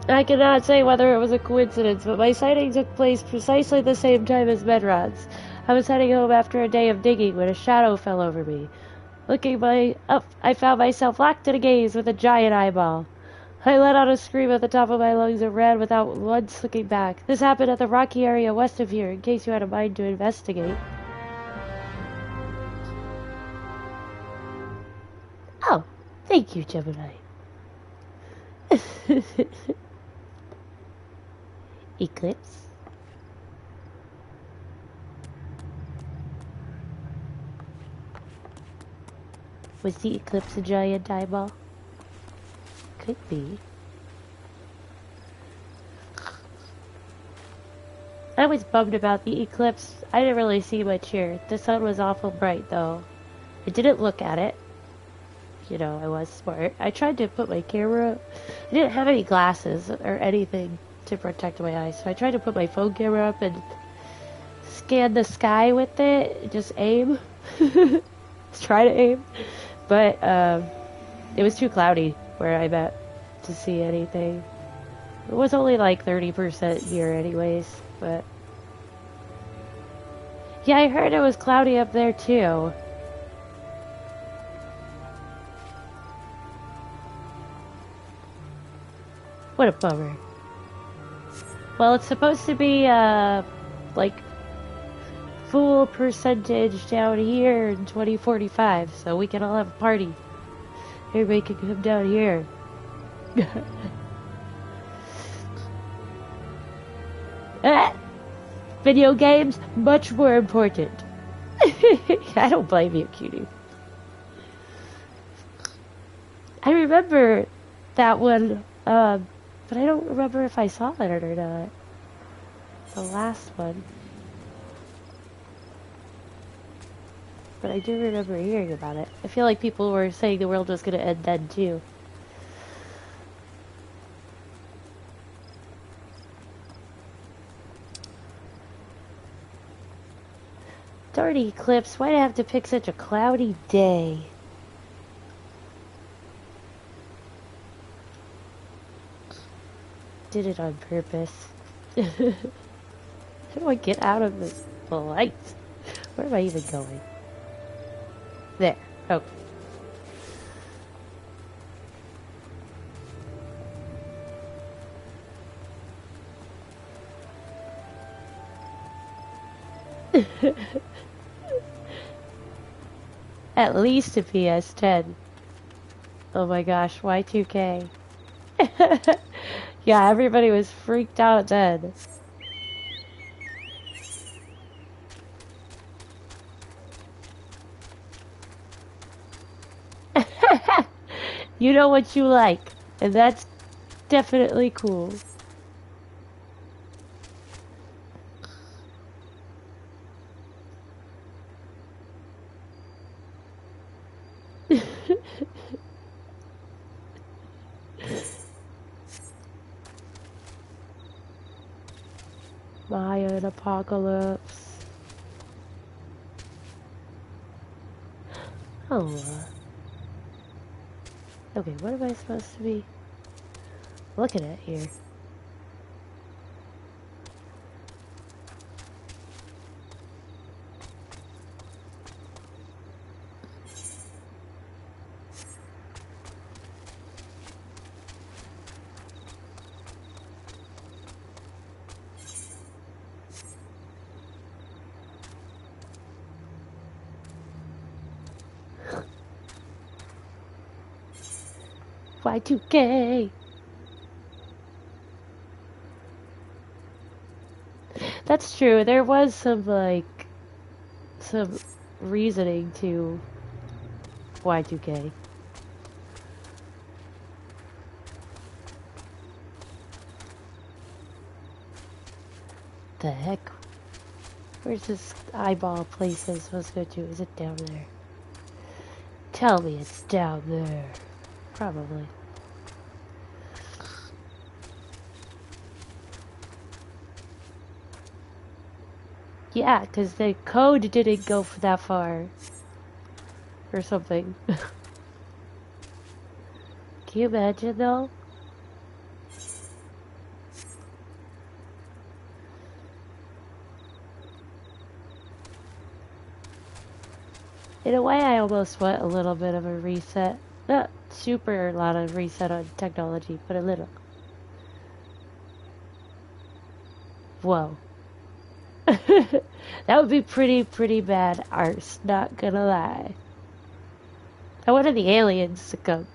I cannot say whether it was a coincidence, but my sighting took place precisely the same time as Menrod's. I was heading home after a day of digging when a shadow fell over me. Looking up, I found myself locked in a gaze with a giant eyeball. I let out a scream at the top of my lungs and ran without once looking back. This happened at the rocky area west of here, in case you had a mind to investigate. Oh, thank you, Gemini. Eclipse? Was the eclipse a giant eyeball? Could be. I was bummed about the eclipse. I didn't really see much here. The sun was awful bright, though. I didn't look at it. You know, I was smart. I tried to put my camera... I didn't have any glasses or anything to protect my eyes, so I tried to put my phone camera up and scan the sky with it. Just aim. Just try to aim. But, it was too cloudy where I'm at to see anything. It was only like 30% here anyways, but... Yeah, I heard it was cloudy up there too. What a bummer. Well, it's supposed to be, like, full percentage down here in 2045, so we can all have a party. Everybody can come down here. Video games, much more important. I don't blame you, cutie. I remember that one, but I don't remember if I saw it or not. The last one. But I do remember hearing about it. I feel like people were saying the world was going to end then, too. Darn eclipse, why'd I have to pick such a cloudy day? Did it on purpose. How do I get out of this light? Where am I even going? There. Okay. At least a PS10. Oh my gosh, Y2K. Yeah, everybody was freaked out then. You know what you like, and that's definitely cool. Mayan apocalypse. Oh. Okay, what am I supposed to be looking at here? Y2K. That's true. There was some, like, some reasoning to Y2K. The heck? Where's this eyeball place I'm supposed to go to? Is it down there? Tell me it's down there. Probably. Yeah, because the code didn't go that far. Or something. Can you imagine, though? In a way, I almost want a little bit of a reset. Not super a lot of reset on technology, but a little. Whoa. That would be pretty bad arse, not gonna lie. I wanted the aliens to come.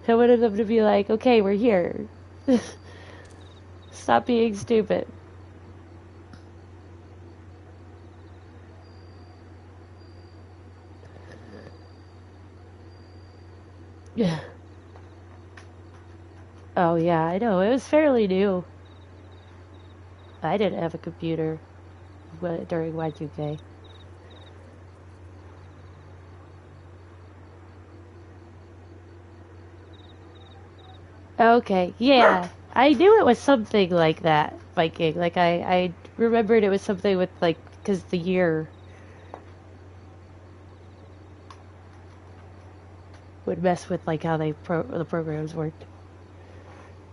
I wanted them to be like, okay, we're here. Stop being stupid. Yeah. Oh yeah, I know. It was fairly new. I didn't have a computer during Y2K. Okay, yeah. I knew it was something like that, Viking. Like, I remembered it was something with, like, because the year would mess with, like, how the programs worked.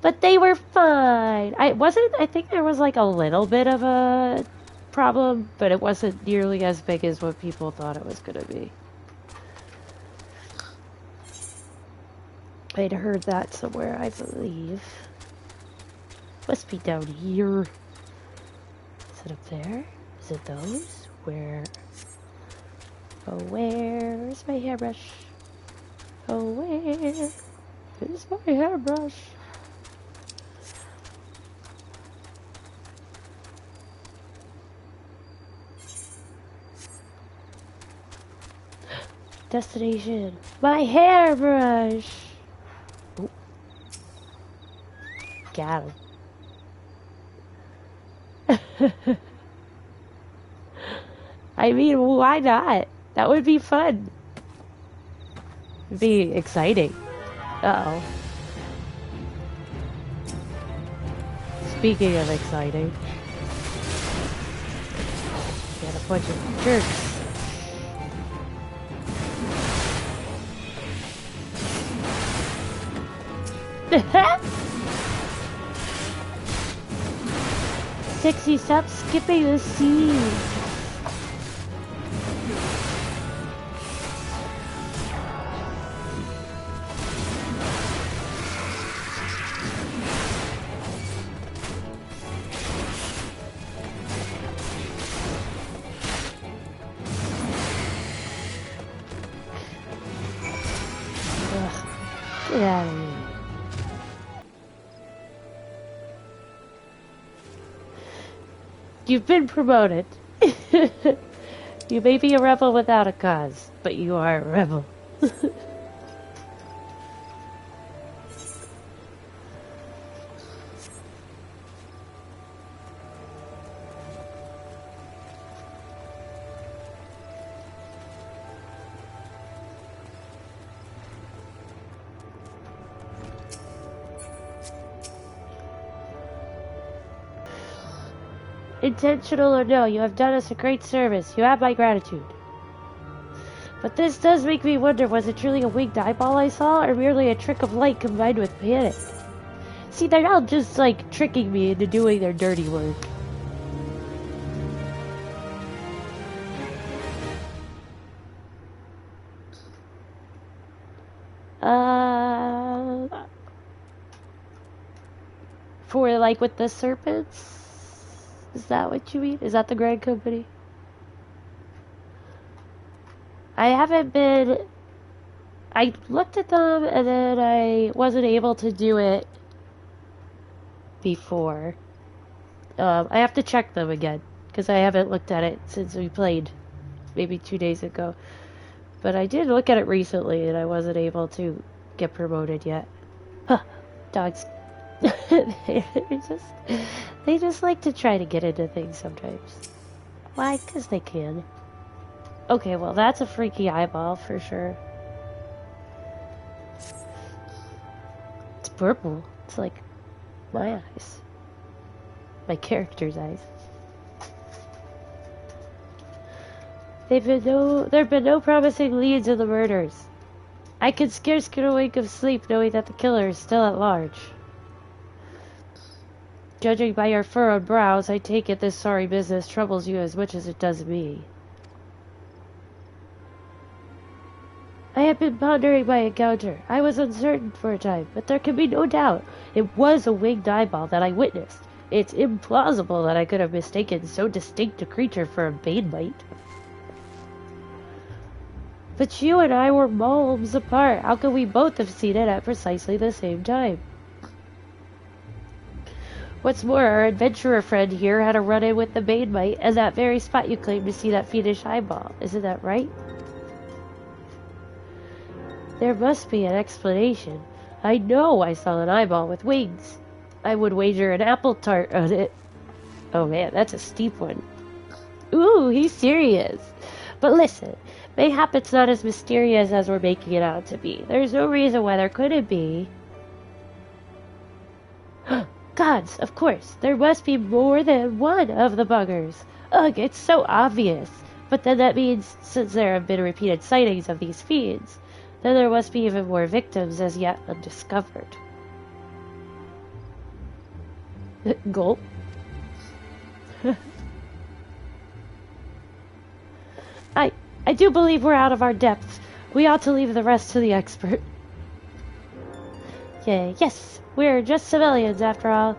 But they were fine. I think there was, like, a little bit of a problem, but it wasn't nearly as big as what people thought it was going to be. I'd heard that somewhere, I believe. Must be down here. Is it up there? Is it those? Where? Oh, where's my hairbrush? Oh, where's my hairbrush? Destination. My hairbrush! Ooh. Got him. I mean, why not? That would be fun. It'd be exciting. Uh-oh. Speaking of exciting. Got a bunch of jerks. Sexy, stop skipping the scene. Ugh, get out of here. You've been promoted. You may be a rebel without a cause, but you are a rebel. Intentional or no, you have done us a great service. You have my gratitude. But this does make me wonder, was it truly a winged eyeball I saw, or merely a trick of light combined with panic? See, they're not just, like, tricking me into doing their dirty work. For, like, with the serpents? Is that what you mean? Is that the Grand Company? I haven't been... I looked at them and then I wasn't able to do it before. I have to check them again, because I haven't looked at it since we played, maybe 2 days ago. But I did look at it recently, and I wasn't able to get promoted yet. Huh, dogs. they just, they just like to try to get into things sometimes. Why? Because they can. Okay, well, that's a freaky eyeball for sure. It's purple. It's like my eyes. My character's eyes. There've been no promising leads in the murders. I can scarce get a wink of sleep knowing that the killer is still at large. Judging by your furrowed brows, I take it this sorry business troubles you as much as it does me. I have been pondering my encounter. I was uncertain for a time, but there can be no doubt it was a winged eyeball that I witnessed. It's implausible that I could have mistaken so distinct a creature for a banebite. But you and I were miles apart. How could we both have seen it at precisely the same time? What's more, our adventurer friend here had a run-in with the banebite at that very spot you claimed to see that fiendish eyeball. Isn't that right? There must be an explanation. I know I saw an eyeball with wings. I would wager an apple tart on it. Oh man, that's a steep one. Ooh, he's serious. But listen, mayhap it's not as mysterious as we're making it out to be. There's no reason why there couldn't be. Gods, of course, there must be more than one of the buggers. Ugh, it's so obvious. But then that means, since there have been repeated sightings of these fiends, then there must be even more victims as yet undiscovered. Gulp. I do believe we're out of our depth. We ought to leave the rest to the expert. Yay, yes, we're just civilians after all.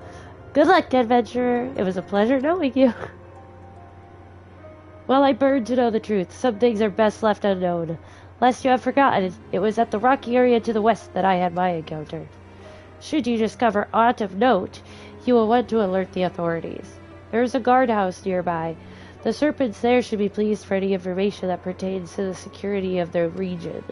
Good luck, adventurer. It was a pleasure knowing you. Well, I burn to know the truth. Some things are best left unknown. Lest you have forgotten, it was at the rocky area to the west that I had my encounter. Should you discover aught of note, you will want to alert the authorities. There is a guardhouse nearby. The serpents there should be pleased for any information that pertains to the security of their region.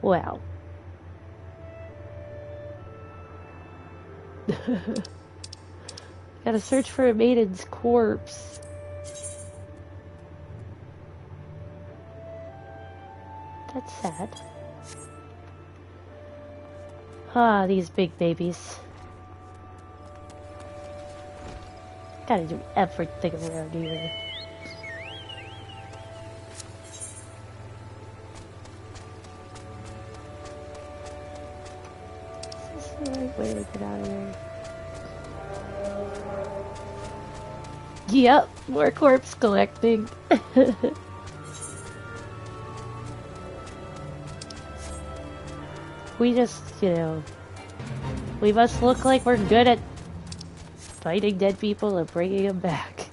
Wow. Gotta search for a maiden's corpse. That's sad. Ah, these big babies. Gotta do everything around here. Is this the right way to get out of here? Yep, more corpse collecting. We just, you know, we must look like we're good at fighting dead people and bringing them back.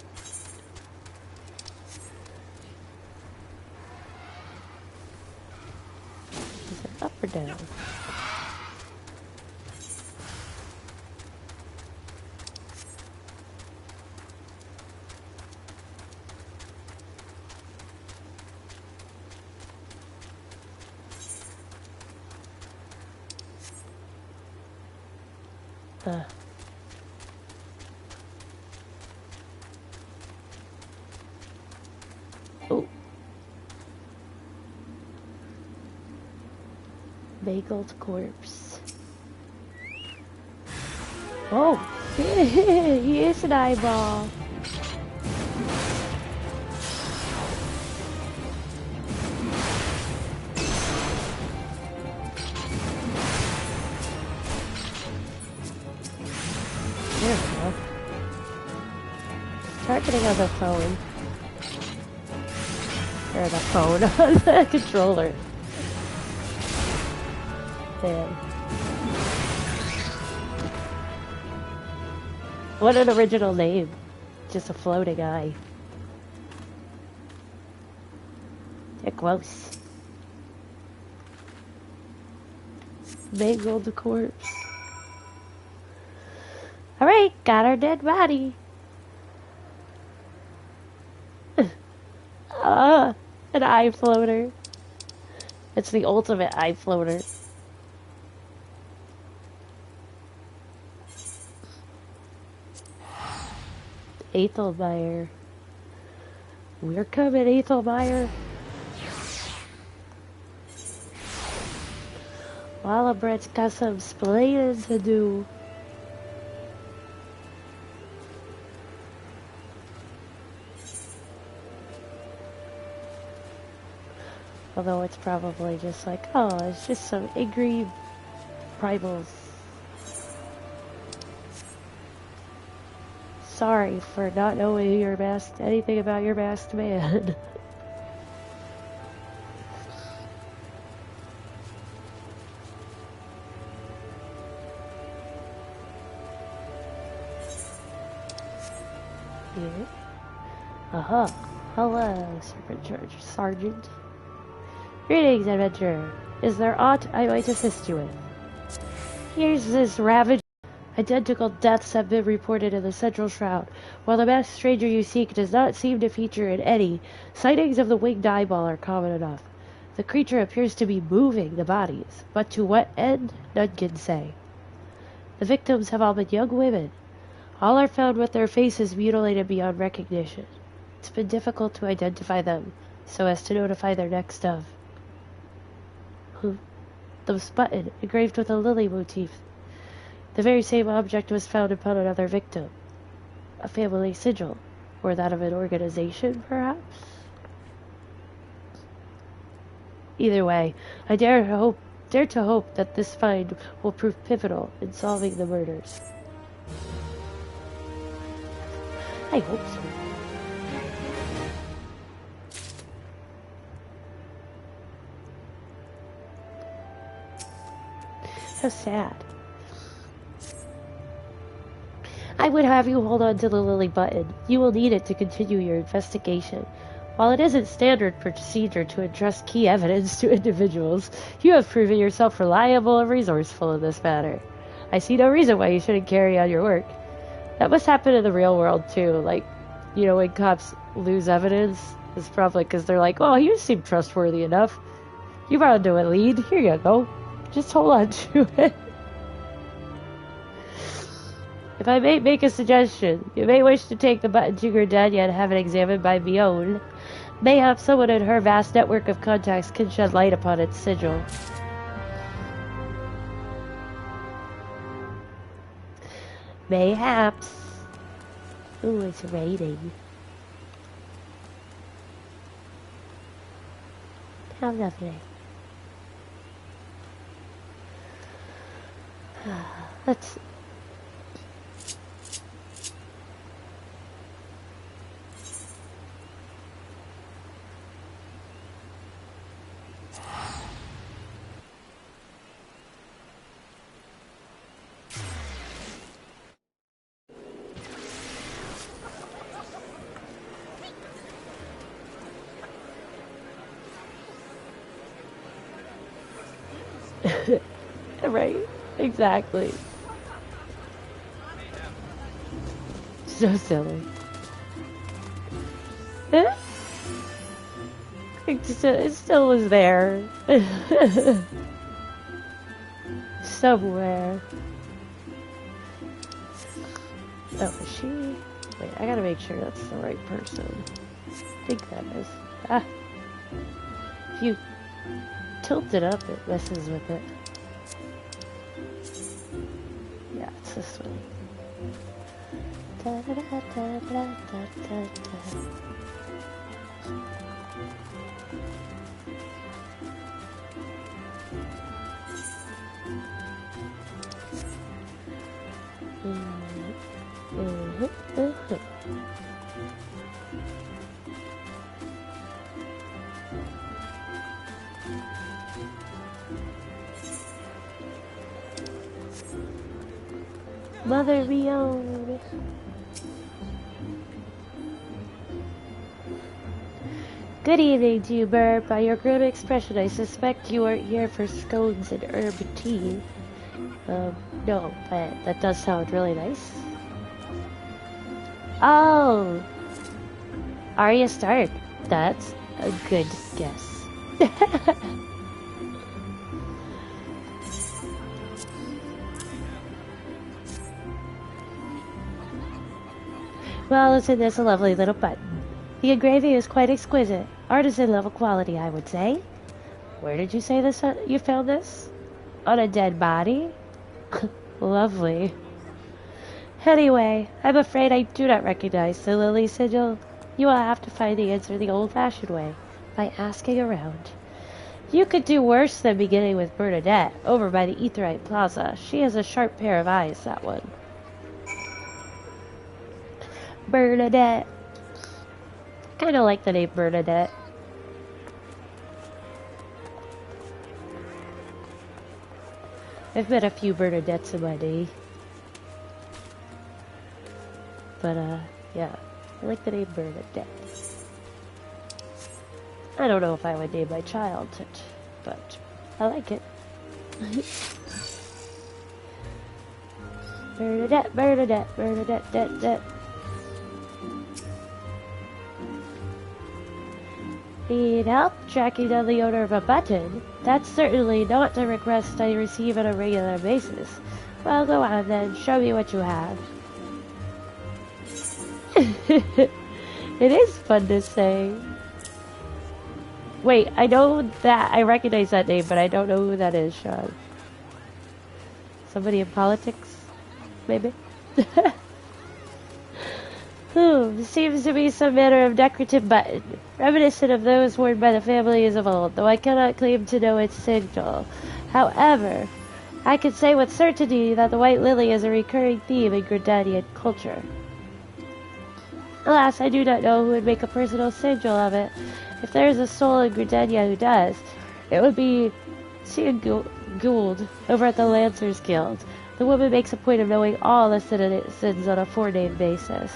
Is it up or down? Oh. Mangled corpse. Oh, he is an eyeball. There we go. Targeting on the phone. Or the phone, on the controller. Man. What an original name. Just a floating eye. They're close. mangled corpse. Alright, got our dead body. An eye floater. It's the ultimate eye floater. Ethelmeyer. We're coming, Ethelmeyer. Wallabrett's got some splaining to do. Although it's probably just like, oh, it's just some angry primals. Sorry for not knowing your masked, anything about your masked man. Yeah. Hello, Sergeant. Greetings, adventurer. Is there aught I might assist you with? Here's this ravaged. Identical deaths have been reported in the Central Shroud. While the masked stranger you seek does not seem to feature in any, sightings of the winged eyeball are common enough. The creature appears to be moving the bodies, but to what end, none can say. The victims have all been young women. All are found with their faces mutilated beyond recognition. It's been difficult to identify them, so as to notify their next of. The button, engraved with a lily motif. The very same object was found upon another victim. A family sigil, or that of an organization, perhaps? Either way, I dare to hope that this find will prove pivotal in solving the murders. I hope so. How sad. I would have you hold on to the lily button. You will need it to continue your investigation. While it isn't standard procedure to entrust key evidence to individuals, you have proven yourself reliable and resourceful in this matter. I see no reason why you shouldn't carry on your work. That must happen in the real world too. Like, you know, when cops lose evidence, it's probably because they're like, oh, you seem trustworthy enough. You brought into a lead. Here you go. Just hold on to it. If I may make a suggestion, you may wish to take the button to Gardania and have it examined by Bione. Mayhap someone in her vast network of contacts can shed light upon its sigil. Mayhaps. Ooh, it's raining. How lovely. Let's... Right, exactly. So silly. It still was there. Somewhere. Oh, is she? Wait, I gotta make sure that's the right person. I think that is. Ah. If you tilt it up, it messes with it. Yeah, it's this one. Da, da, da, da, da, da, da. Mother Rione. Good evening to you, Burr. By your grim expression, I suspect you aren't here for scones and herb tea. No, but that does sound really nice. Oh! Arya Stark. That's a good guess. Well, isn't this a lovely little button? The engraving is quite exquisite. Artisan level quality, I would say. Where did you say this? You found this? On a dead body? Lovely. Anyway, I'm afraid I do not recognize the lily sigil. You will have to find the answer the old-fashioned way, by asking around. You could do worse than beginning with Bernadette, over by the Aetheryte Plaza. She has a sharp pair of eyes, that one. Bernadette. Kinda like the name Bernadette. I've met a few Bernadettes in my day. But, yeah. I like the name Bernadette. I don't know if I would name my child it, but I like it. Bernadette, Bernadette, Bernadette, det. Need help tracking down the owner of a button? That's certainly not a request I receive on a regular basis. Well, go on then, show me what you have. It is fun to say. Wait, I know that, I recognize that name, but I don't know who that is, Sean. Somebody in politics? Maybe? Seems to be some manner of decorative button, reminiscent of those worn by the families of old, though I cannot claim to know its sigil. However, I can say with certainty that the white lily is a recurring theme in Gridanian culture. Alas, I do not know who would make a personal sigil of it. If there is a soul in Gridania who does, it would be Tia Gould over at the Lancers Guild. The woman makes a point of knowing all the citizens on a four-name basis.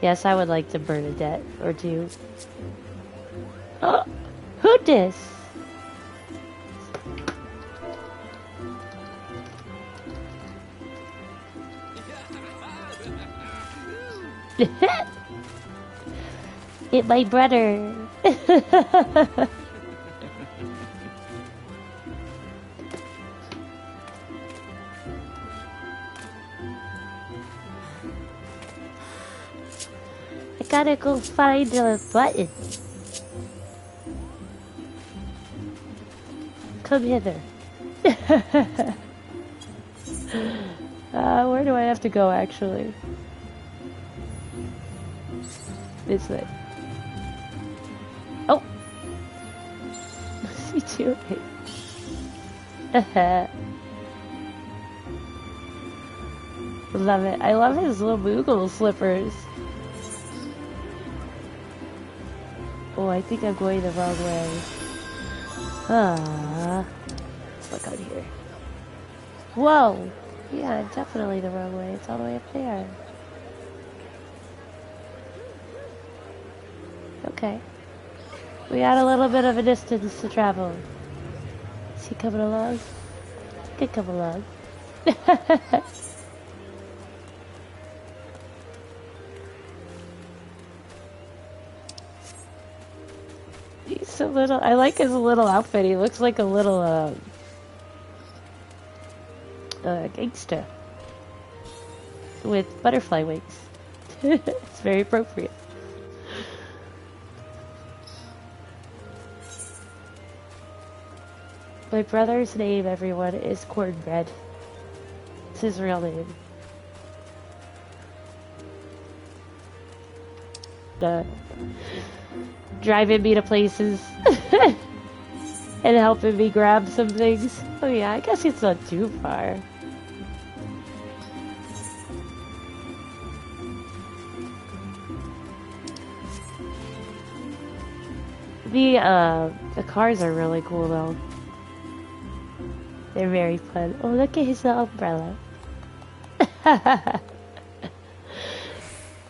Yes, I would like to Bernadette or two. Oh, who dis? It's my brother. I gotta go find a button. Come hither. Where do I have to go, actually? This way. Oh! Me too. Love it. I love his little Moogle slippers. Oh, I think I'm going the wrong way. Let's look out here. Whoa! Yeah, definitely the wrong way. It's all the way up there. Okay. We got a little bit of a distance to travel. Is he coming along? He could come along. He's so little. I like his little outfit. He looks like a little, gangster. With butterfly wings. It's very appropriate. My brother's name, everyone, is Cornbread. It's his real name. Driving me to places. And helping me grab some things. Oh yeah, I guess it's not too far. The cars are really cool though. They're very fun. Oh, look at his umbrella.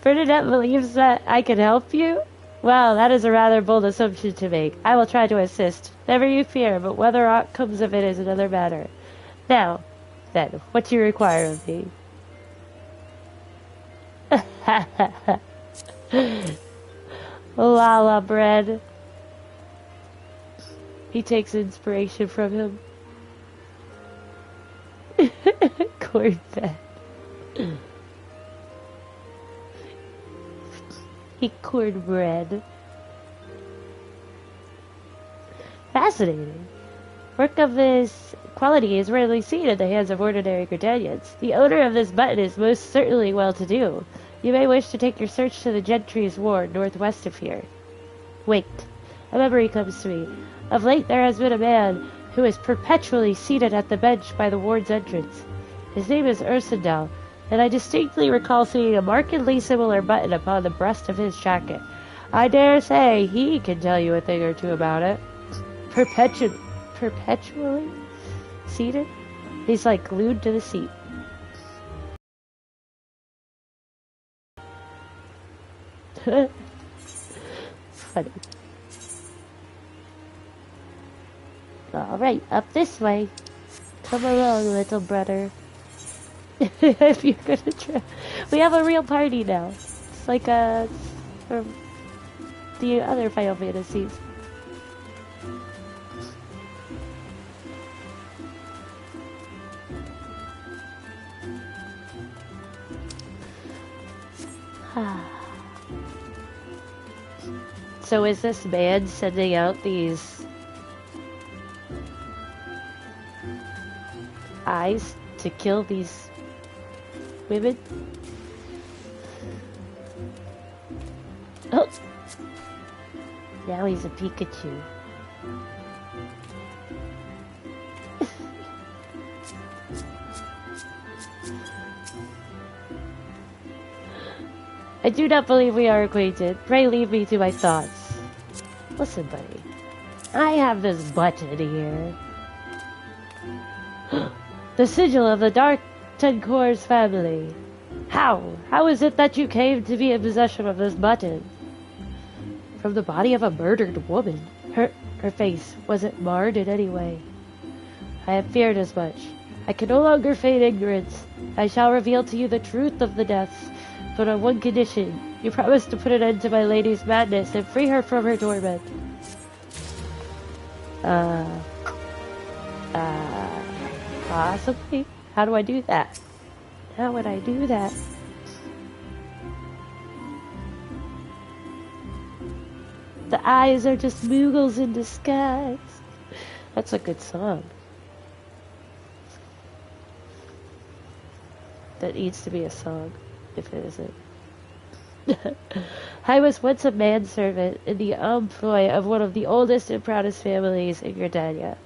Bernadette believes that I can help you? Well, that is a rather bold assumption to make. I will try to assist. Never you fear, but whether aught comes of it is another matter. Now, then, what do you require of me? Lala bread. He takes inspiration from him. Corn fed. He cornbread. Fascinating. Work of this quality is rarely seen in the hands of ordinary Gridanians. The owner of this button is most certainly well-to-do. You may wish to take your search to the Gentry's Ward, northwest of here. Wait. A memory comes to me. Of late there has been a man who is perpetually seated at the bench by the ward's entrance. His name is Ursendal, and I distinctly recall seeing a markedly similar button upon the breast of his jacket. I dare say he can tell you a thing or two about it. Perpetually seated? He's like glued to the seat. Funny. Alright, up this way. Come along, little brother. If you're gonna try. We have a real party now. It's like from the other Final Fantasies. So is this man sending out these eyes to kill these women? Oh! Now he's a Pikachu. I do not believe we are acquainted. Pray leave me to my thoughts. Listen, buddy. I have this button here. The sigil of the Dark Tencor's family. How? How is it that you came to be in possession of this button? From the body of a murdered woman. Her face, was it marred in any way? I have feared as much. I can no longer feign ignorance. I shall reveal to you the truth of the deaths, but on one condition. You promise to put an end to my lady's madness and free her from her torment. Possibly? How do I do that? How would I do that? The eyes are just Moogles in disguise. That's a good song. That needs to be a song, if it isn't. I was once a manservant in the employ of one of the oldest and proudest families in Gridania,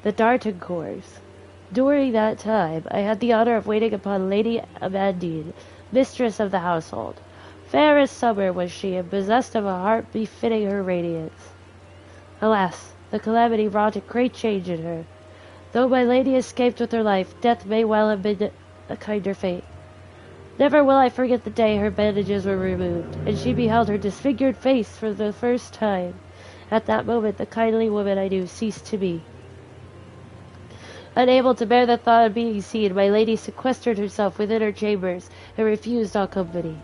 the Dartencours. During that time, I had the honor of waiting upon Lady Amandine, mistress of the household. Fair as summer was she, and possessed of a heart befitting her radiance. Alas, the calamity wrought a great change in her. Though my lady escaped with her life, death may well have been a kinder fate. Never will I forget the day her bandages were removed, and she beheld her disfigured face for the first time. At that moment, the kindly woman I knew ceased to be. Unable to bear the thought of being seen, my lady sequestered herself within her chambers and refused all company.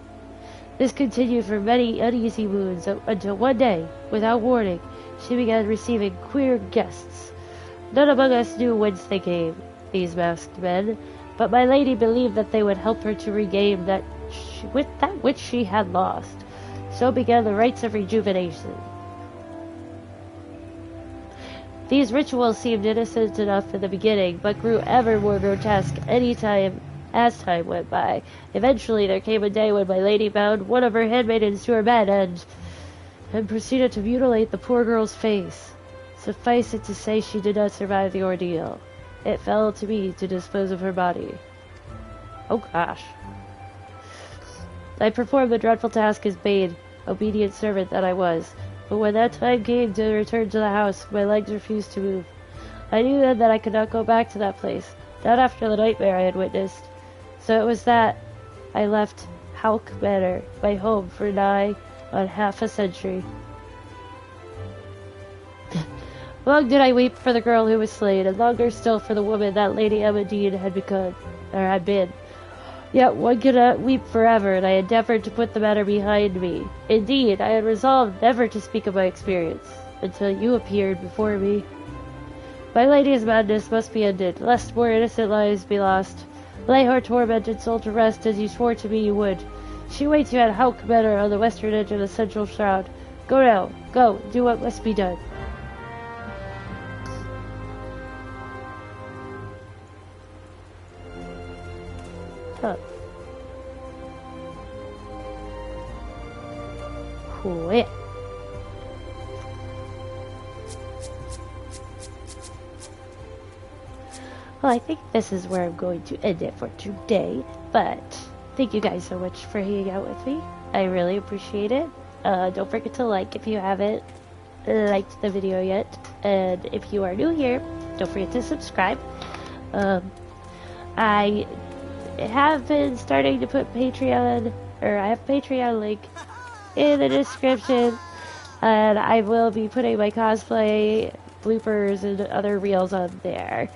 This continued for many uneasy moons, until one day, without warning, she began receiving queer guests. None among us knew whence they came, these masked men, but my lady believed that they would help her to regain that which she had lost. So began the rites of rejuvenation. These rituals seemed innocent enough in the beginning, but grew ever more grotesque as time went by. Eventually there came a day when my lady bound one of her handmaidens to her bed and proceeded to mutilate the poor girl's face. Suffice it to say, she did not survive the ordeal. It fell to me to dispose of her body. Oh gosh. I performed the dreadful task as bade, obedient servant that I was. But when that time came to return to the house, my legs refused to move. I knew then that I could not go back to that place, not after the nightmare I had witnessed. So it was that I left Hauk Manor, my home for nigh on half a century. Long did I weep for the girl who was slain, and longer still for the woman that Lady Emmeline had been. Yet one cannot weep forever, and I endeavored to put the matter behind me. Indeed, I had resolved never to speak of my experience, until you appeared before me. My lady's madness must be ended, lest more innocent lives be lost. Lay her tormented soul to rest, as you swore to me you would. She waits you at Hauk Manor on the western edge of the central shroud. Go now, go, do what must be done. Huh. Cool. Well, I think this is where I'm going to end it for today, but thank you guys so much for hanging out with me. I really appreciate it. Don't forget to like if you haven't liked the video yet, and if you are new here, don't forget to subscribe. I have been starting to put Patreon, or I have Patreon link in the description, and I will be putting my cosplay bloopers and other reels on there.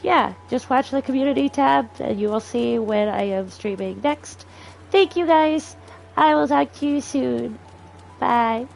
Yeah, just watch the community tab and you will see when I am streaming next. Thank you guys. I will talk to you soon. Bye.